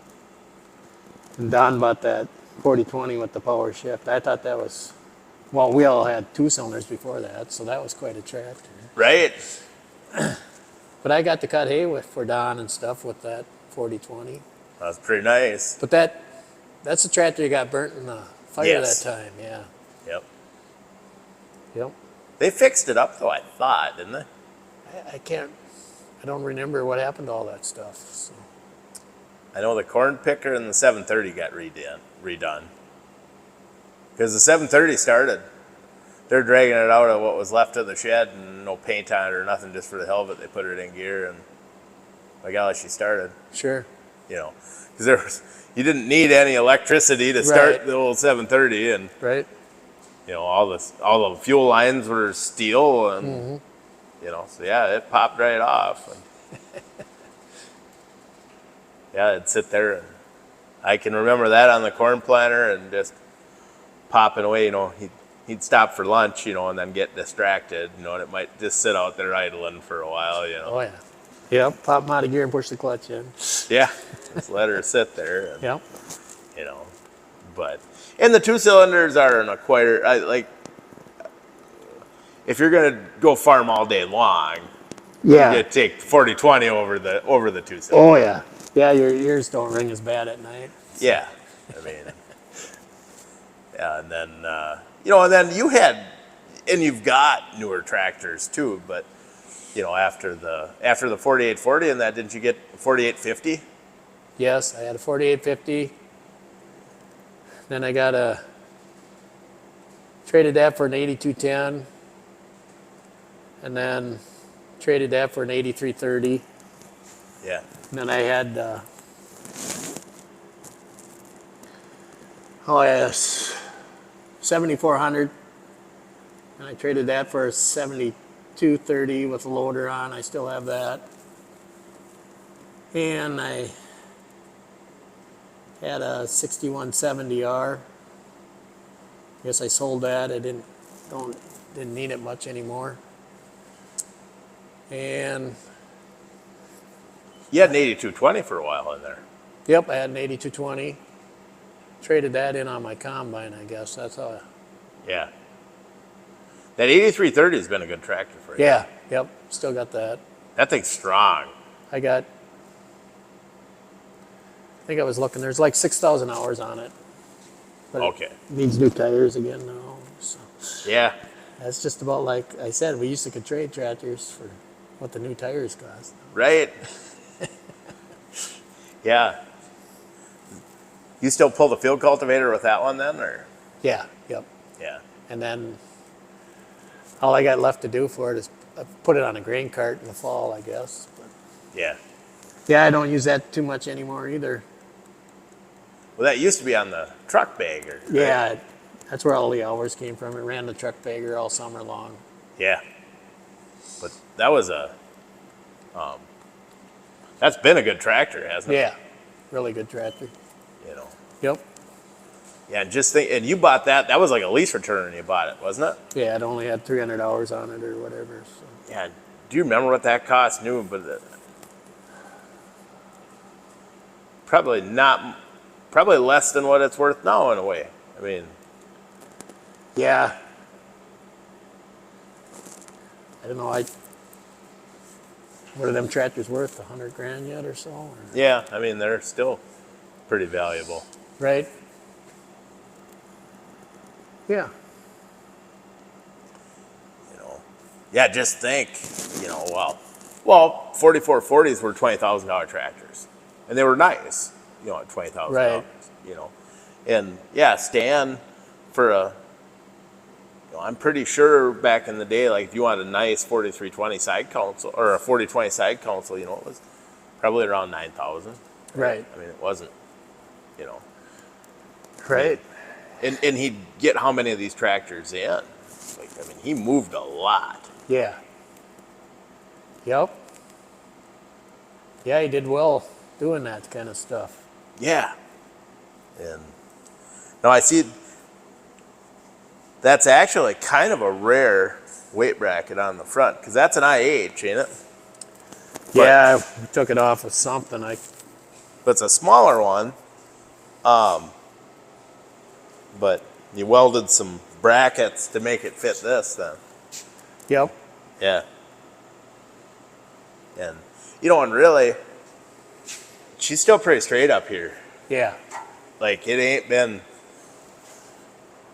and Don bought that 4020 with the power shift. I thought that was, well, we all had 2 cylinders before that, so that was quite a tractor. Right. But I got to cut hay for Don and stuff with that 4020. That's pretty nice. But that's the tractor you got burnt in the fire Yes. that time. Yeah. Yep. Yep. They fixed it up though, I thought, didn't they? I don't remember what happened to all that stuff. So. I know the corn picker and the 730 got redone. Because the 730 started. They're dragging it out of what was left of the shed and no paint on it or nothing, just for the hell of it. They put it in gear and by golly, she started. Sure. Because you didn't need any electricity to start Right. the old 730, and Right. all the fuel lines were steel, and so yeah, it popped right off. And yeah, it'd sit there, and I can remember that on the corn planter and just popping away. He'd he'd stop for lunch, and then get distracted, and it might just sit out there idling for a while. Oh, yeah. Yep, pop them out of gear and push the clutch in. Yeah, just let her sit there. And, Yep. But, and the 2-cylinders are an acquired, if you're going to go farm all day long, Yeah. you take 40/20 over the 2-cylinder. Oh, yeah. Yeah, your ears don't ring as bad at night. Yeah, I mean, yeah, and then and then you had, and you've got newer tractors too, but after the 4840 and that, didn't you get 4850? Yes, I had a 4850. Then I traded that for an 8210. And then traded that for an 8330. Yeah. And then I had, yes, 7400. And I traded that for a 7230 with a loader on. I still have that. And I had a 6170R. Guess I sold that. I didn't need it much anymore. And you had an 8220 for a while in there. Yep, I had an 8220. Traded that in on my combine, I guess. That's how. Yeah. That 8330 has been a good tractor for you. Yeah, yep, still got that. That thing's strong. I think I was looking, there's like 6,000 hours on it. But Okay. It needs new tires again now. So. Yeah. That's just about like I said, we used to could trade tractors for what the new tires cost. Right. Yeah. You still pull the field cultivator with that one then, or? Yeah, yep. Yeah. And then all I got left to do for it is put it on a grain cart in the fall, I guess. But Yeah. yeah, I don't use that too much anymore either. Well, that used to be on the truck bagger. Right? Yeah, that's where all the hours came from. It ran the truck bagger all summer long. Yeah. But that was that's been a good tractor, hasn't it? Yeah, really good tractor. Yep. Yeah, and just think, and you bought that was like a lease return when you bought it, wasn't it? Yeah, it only had 300 hours on it or whatever. So. Yeah. Do you remember what that cost new? But probably less than what it's worth now in a way. I mean, Yeah. I don't know. What are them tractors worth? 100 grand yet or so? Or? yeah, I mean, they're still pretty valuable. Right. Yeah. Yeah, just think, well, 4440s were $20,000 tractors, and they were nice, at $20,000. Right. And yeah, Stan for I'm pretty sure back in the day, like if you wanted a nice 4320 side console or a 4020 side console, it was probably around 9,000. Right. I mean, it wasn't, Right. And he'd get how many of these tractors in? Like, I mean, he moved a lot. Yeah. Yep. Yeah, he did well doing that kind of stuff. Yeah. And now I see that's actually kind of a rare weight bracket on the front because that's an IH, ain't it? Yeah, we took it off of something. But it's a smaller one. But you welded some brackets to make it fit this then. Yep. Yeah. And, and really, she's still pretty straight up here. Yeah. Like, it ain't been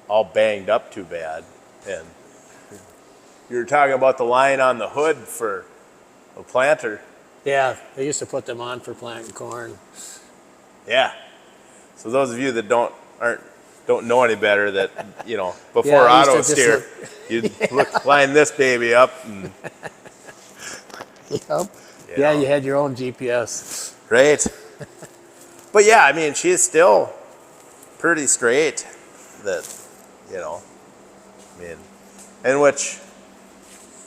all banged up too bad. And you were talking about the line on the hood for a planter. Yeah, they used to put them on for planting corn. Yeah. So those of you that don't know any better, that before Yeah, I used auto to just steer, you'd line this baby up and Yep. Yeah, you had your own GPS. right. But yeah, I mean, she's still pretty straight. That I mean, and which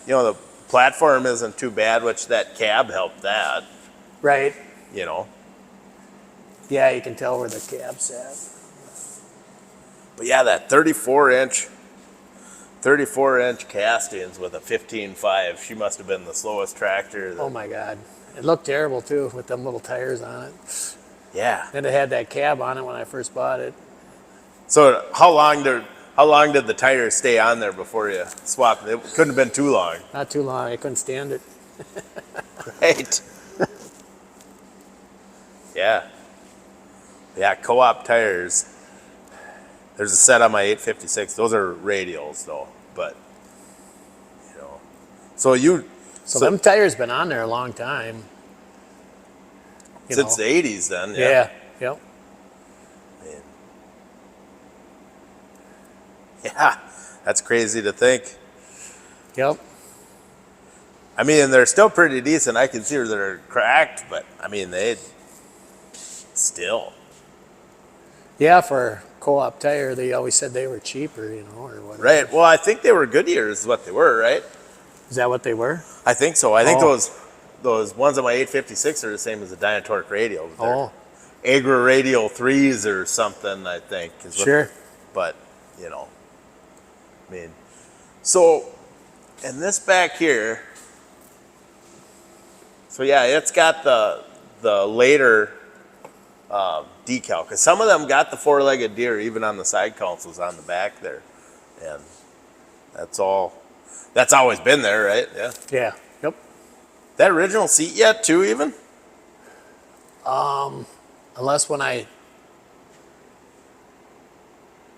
the platform isn't too bad, which that cab helped that. Right. Yeah, you can tell where the cab's at. But yeah, that 34-inch 34-inch castings with a 15.5. She must have been the slowest tractor. Oh my God. It looked terrible too with them little tires on it. Yeah. And it had that cab on it when I first bought it. So how long did the tires stay on there before you swapped? It couldn't have been too long. Not too long. I couldn't stand it. Right. Yeah. Yeah, co-op tires. There's a set on my 856. Those are radials though, but you know. So them tires been on there a long time. Since the 80s then, yeah. Yeah. Yep. Man. Yeah. That's crazy to think. Yep. I mean, they're still pretty decent. I can see where they're cracked, but I mean, they still. Yeah, for co-op tire, they always said they were cheaper, or whatever. Right. Well, I think they were Goodyears is what they were, right? Is that what they were? I think so. I think Oh. those ones on my 856 are the same as the Dynatorque radial. They're Oh, Agra Radial 3s or something, I think. sure. But, I mean, so, and this back here, so yeah, it's got the later decal, because some of them got the four-legged Deere even on the side consoles on the back there, and that's always been there, right? Yeah. Yeah. Yep. That original seat yet too, even? Unless when I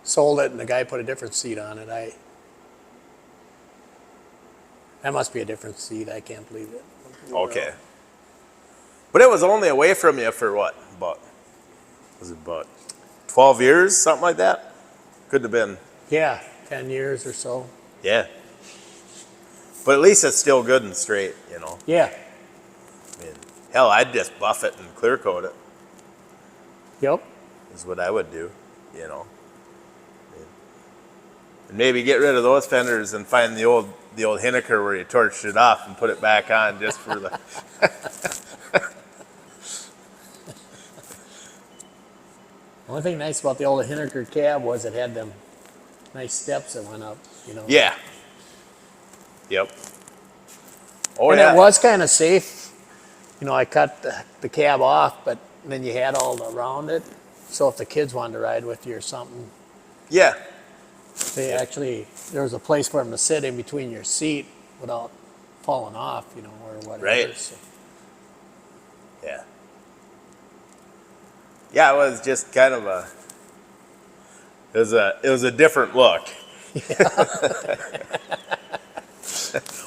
sold it and the guy put a different seat on it, that must be a different seat. I can't believe it. Okay. But it was only away from you for what? About 12 years, something like that? Could have been. Yeah, 10 years or so. Yeah. But at least it's still good and straight, Yeah. I mean, hell, I'd just buff it and clear coat it, Yep. is what I would do, And maybe get rid of those fenders and find the old Hinniker where you torched it off and put it back on just for the. The only thing nice about the old Hinniker cab was it had them nice steps that went up, Yeah. Yep. Oh, and yeah. it was kind of safe. I cut the cab off, but then you had all around it. So if the kids wanted to ride with you or something, Yeah. there was a place for them to sit in between your seat without falling off, or whatever. Right. So, Yeah. Yeah, it was just kind of it was a different look.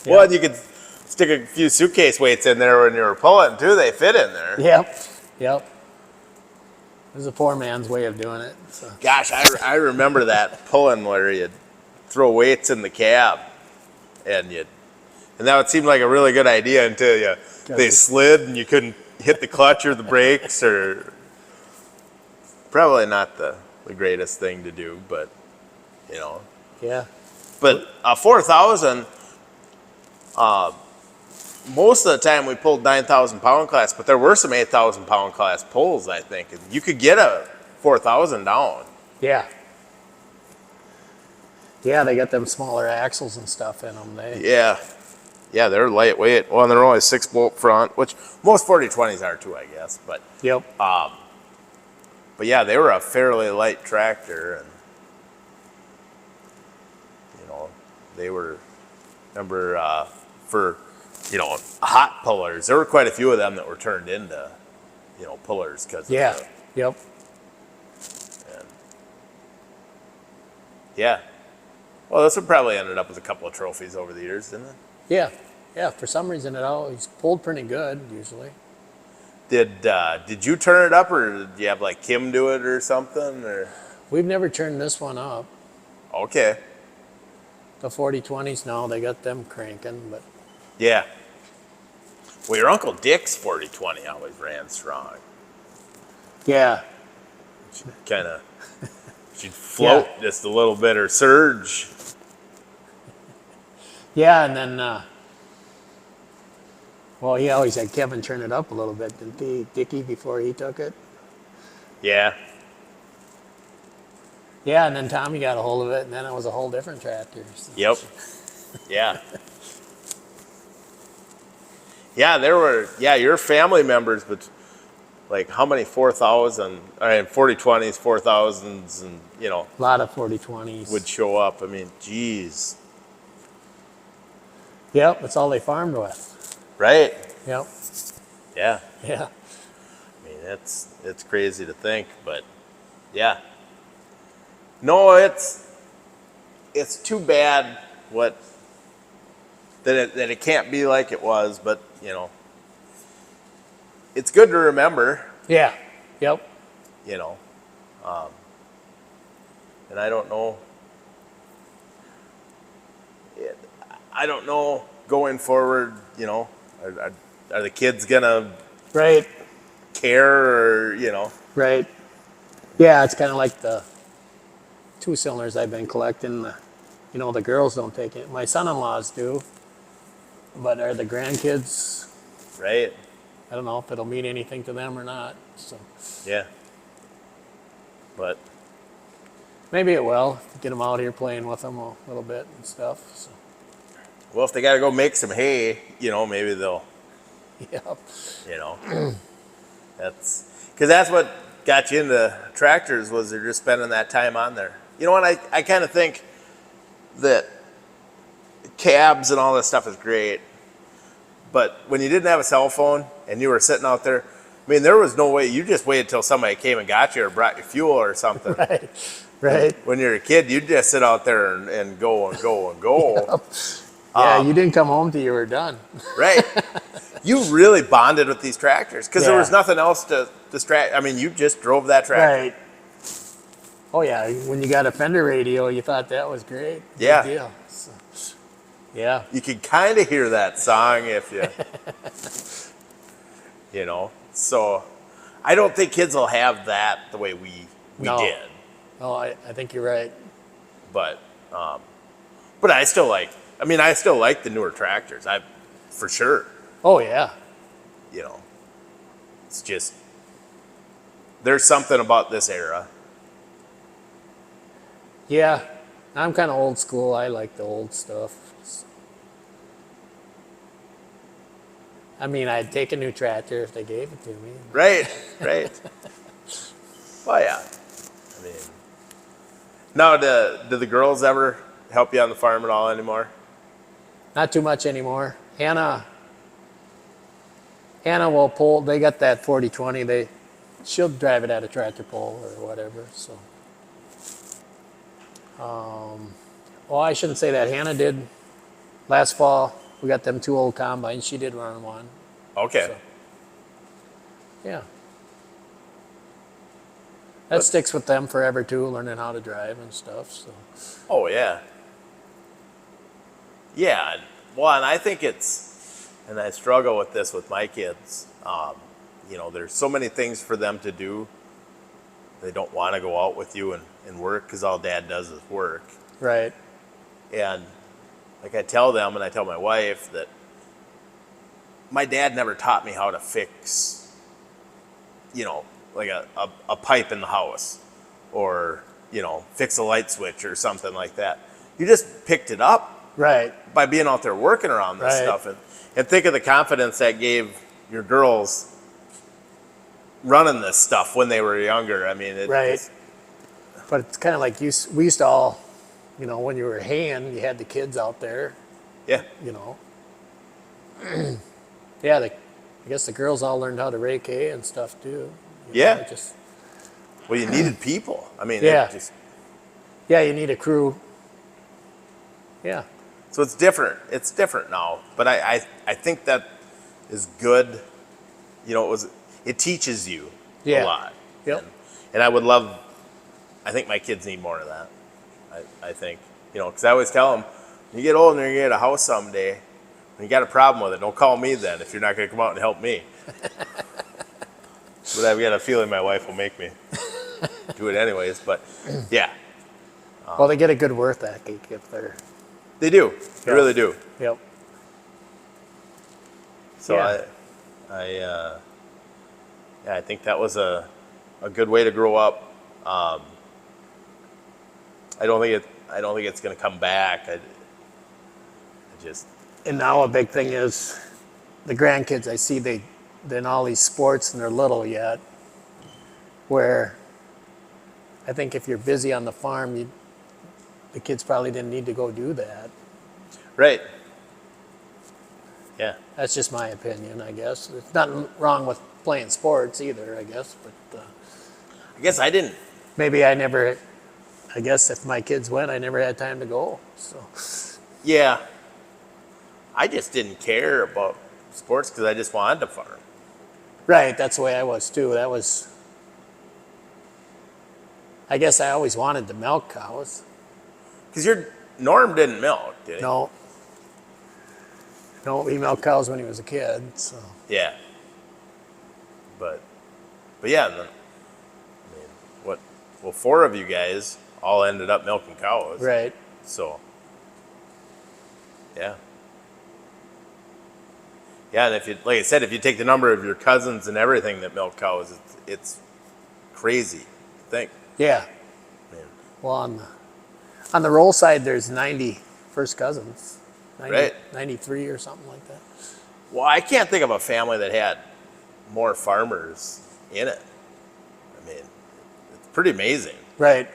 Well, and you could stick a few suitcase weights in there when you were pulling too. They fit in there. Yep. It was a poor man's way of doing it. So. Gosh, I remember that pulling where you'd throw weights in the cab, and that would seem like a really good idea until they slid and you couldn't hit the clutch or the brakes, or probably not the greatest thing to do, but Yeah. But 4,000, most of the time we pulled 9,000 pound class, but there were some 8,000 pound class pulls, I think. You could get a 4,000 down. Yeah. Yeah, they got them smaller axles and stuff in them. Yeah. Yeah, they're lightweight. Well, and they're only 6-bolt front, which most 4020s are too, I guess. But Yep. But yeah, they were a fairly light tractor, and they were, for hot pullers. There were quite a few of them that were turned into pullers because Yeah. Yep. Yeah. Well, this one probably ended up with a couple of trophies over the years, didn't it? Yeah. Yeah. For some reason, it always pulled pretty good. Usually. Did you turn it up, or did you have like Kim do it or something? Or We've never turned this one up. okay. The 4020s now, they got them cranking, but Yeah. Well, your Uncle Dick's 4020 always ran strong. yeah. She'd float just a little bit or surge. Yeah, and then, well, he always had Kevin turn it up a little bit, didn't he, Dickie, before he took it? Yeah. Yeah, and then Tommy got a hold of it, and then it was a whole different tractor. So. Yep. Yeah. Yeah, there were, your family members, but like how many 4,000, I mean, 4020s, 4,000s, and, A lot of 4020s. would show up. I mean, geez. Yep, that's all they farmed with. Right? Yep. Yeah. Yeah. I mean, it's crazy to think, but yeah. No, it's too bad that it can't be like it was, but it's good to remember, Yeah. Yep. And I don't know. I don't know going forward. Are the kids gonna Right. care or Right. Yeah, it's kind of like the 2-cylinders I've been collecting. The girls don't take it. My son-in-laws do. But are the grandkids, right? I don't know if it'll mean anything to them or not. So Yeah. But maybe it will. Get them out here playing with them a little bit and stuff. So. well, if they gotta go make some hay, maybe they'll. Yep. That's what got you into tractors was they're just spending that time on there. And I kind of think that cabs and all this stuff is great, but when you didn't have a cell phone and you were sitting out there, I mean, there was no way. You just waited till somebody came and got you or brought you fuel or something. Right. Right. When you're a kid, you just sit out there and go and go and go. Yep. Yeah, you didn't come home till you were done. Right. You really bonded with these tractors because there Yeah. was nothing else to distract. I mean, you just drove that tractor. Right. Oh yeah, when you got a Fender radio, you thought that was great. Big Yeah. deal. So, yeah. You could kind of hear that song if you, So, I don't think kids will have that the way we No. did. Oh, I think you're right. But I still like. I mean, I still like the newer tractors. For sure. Oh yeah. It's just there's something about this era. Yeah. I'm kind of old school. I like the old stuff. I mean, I'd take a new tractor if they gave it to me. Right. Right. Well, yeah. I mean, now do the girls ever help you on the farm at all anymore? Not too much anymore. Hannah will pull. They got that 4020. She'll drive it at a tractor pull or whatever. So, well, I shouldn't say that. Hannah did last fall. We got them 2 old combines. She did run one. Okay. So, yeah. That sticks with them forever too, learning how to drive and stuff. So. Oh yeah. Yeah. Well, and I think and I struggle with this with my kids. There's so many things for them to do. They don't want to go out with you and work because all Dad does is work. Right. And like I tell them, and I tell my wife that my dad never taught me how to fix, like a pipe in the house or, fix a light switch or something like that. You just picked it up Right. by being out there working around this Right. stuff. And think of the confidence that gave your girls running this stuff when they were younger. I mean, Right. But it's kind of like we used to all, when you were haying, you had the kids out there, yeah. Yeah, I guess the girls all learned how to rake hay and stuff too. Yeah. Just, Well, you needed people. I mean, Yeah. it you need a crew. Yeah. so it's different. It's different now. But I think that is good. It teaches you a Yeah. lot. Yep. And I think my kids need more of that. I think, because I always tell them, when you get old and you're going to get a house someday, when you got a problem with it, don't call me then if you're not going to come out and help me. But I've got a feeling my wife will make me do it anyways. But yeah, Well, they get a good work ethic if they're. they do. They Yeah. really do. Yep. So Yeah. I think that was a good way to grow up. I don't think it's going to come back. I just And now a big thing is the grandkids. I see they're in all these sports and they're little yet. Where I think if you're busy on the farm, the kids probably didn't need to go do that. right. Yeah. That's just my opinion, I guess. There's nothing wrong with playing sports either, I guess. But I guess I didn't. maybe I guess if my kids went, I never had time to go. So Yeah. I just didn't care about sports because I just wanted to farm. right, that's the way I was too. I guess I always wanted to milk cows. Because your Norm didn't milk, did he? No, he milked cows when he was a kid. So Yeah. But yeah, I mean, well, 4 of you guys all ended up milking cows. right, So, yeah. Yeah, and like I said, if you take the number of your cousins and everything that milk cows, it's crazy to think. yeah. Man. Well, on the roll side, there's 90 first cousins, 90, Right. 93 or something like that. Well, I can't think of a family that had more farmers in it. I mean, it's pretty amazing Right,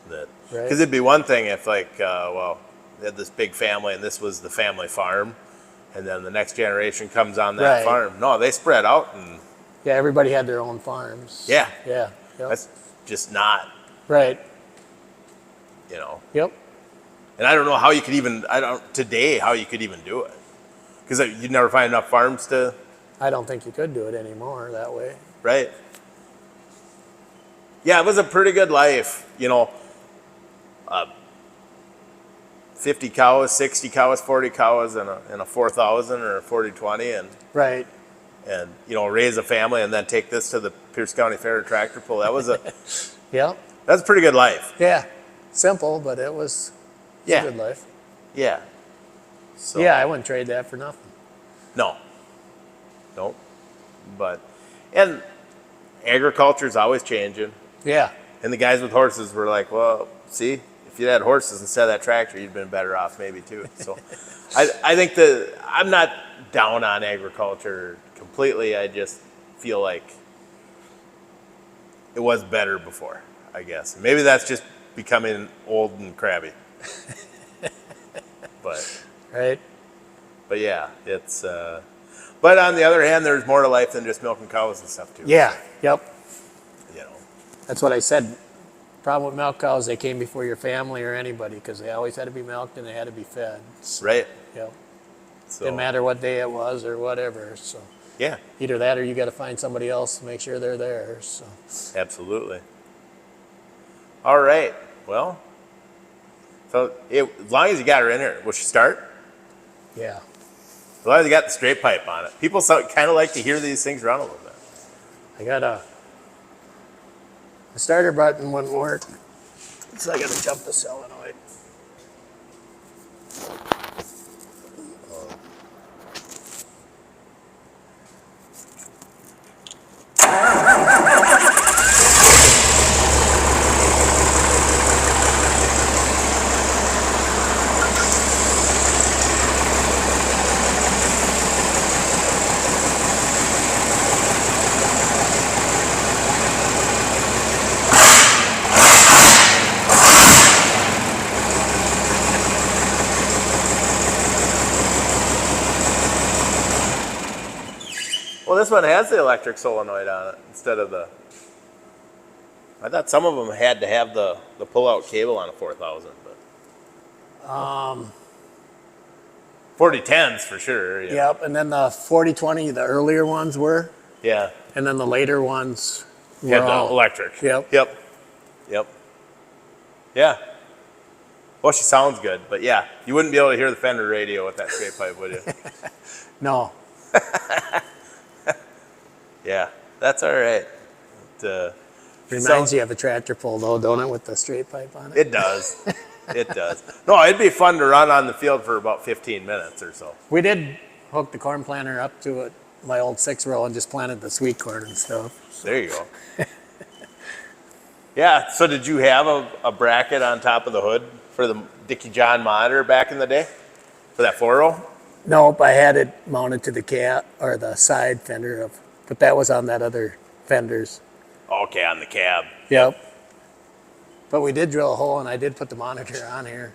that Right. because it'd be one thing if they had this big family and this was the family farm, and then the next generation comes on that Right. farm. No, they spread out, and yeah. Everybody had their own farms. yeah, Yeah. Yep. that's just not, right. Yep. And I don't know how you could even how you could even do it, because you'd never find enough farms to. I don't think you could do it anymore that way. Right. Yeah, it was a pretty good life, 50 cows, 60 cows, 40 cows, and a 4,000 or a 40/20, Right. and raise a family and then take this to the Pierce County Fair and tractor pull. That's Yep. a pretty good life. Yeah. Simple, but it was Yeah. a good life. Yeah. So, Yeah, I wouldn't trade that for nothing. No. Nope. And agriculture's always changing. Yeah. And the guys with horses were like, well, see, if you had horses instead of that tractor, you'd been better off maybe too. So I think I'm not down on agriculture completely. I just feel like it was better before, I guess. Maybe that's just becoming old and crabby. Right. But yeah, it's, but on the other hand, there's more to life than just milking cows and stuff too. Yeah. Yep. You know, That's what I said. Problem with milk cows, they came before your family or anybody because they always had to be milked and they had to be fed. right? Yep. So, Didn't matter what day it was or whatever. So yeah, either that or you got to find somebody else to make sure they're there. So absolutely. All right. Well, so as long as you got her in there, will she start? yeah. As long as you got the straight pipe on it. People kind of like to hear these things run a little bit. I got the starter button wouldn't work, so I got to jump the solenoid. Well, this one has the electric solenoid on it instead of the. I thought some of them had to have the pull-out cable on a 4000, but 4010s for sure. Yep, and then the 4020, the earlier ones were, Yeah. and then the later ones were Had the all electric. Yep. Yep. Yeah. Well, she sounds good, but yeah, you wouldn't be able to hear the Fender radio with that straight pipe, would you? No. Yeah, that's all right. Reminds you of a tractor pull though, don't it, with the straight pipe on it? It does. It does. No, it'd be fun to run on the field for about 15 minutes or so. We did hook the corn planter up to it, my old 6-row, and just planted the sweet corn and stuff. There you go. Yeah. So did you have a bracket on top of the hood for the Dickie John monitor back in the day for that 4-row? Nope, I had it mounted to the cab or the side fender of, but that was on that other fenders. Okay, on the cab. Yep. But we did drill a hole, and I did put the monitor on here.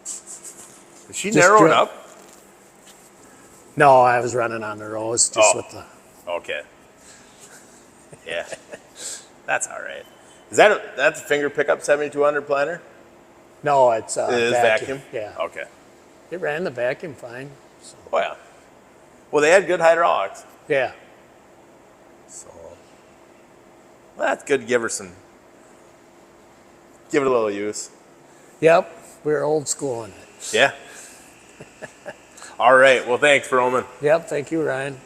Is she Just narrowed drill- up? No, I was running on the rows just Oh. with the. Okay. Yeah. That's all right. Is that's a finger pickup 7200 planter? No, it's It is vacuum? Yeah, Okay. it ran the vacuum fine. So. Oh yeah. Well, they had good hydraulics. Yeah. So well, that's good to give it a little use. Yep, we were old school in it. Yeah. All right. Well, thanks, Roman. Yep, thank you, Ryan.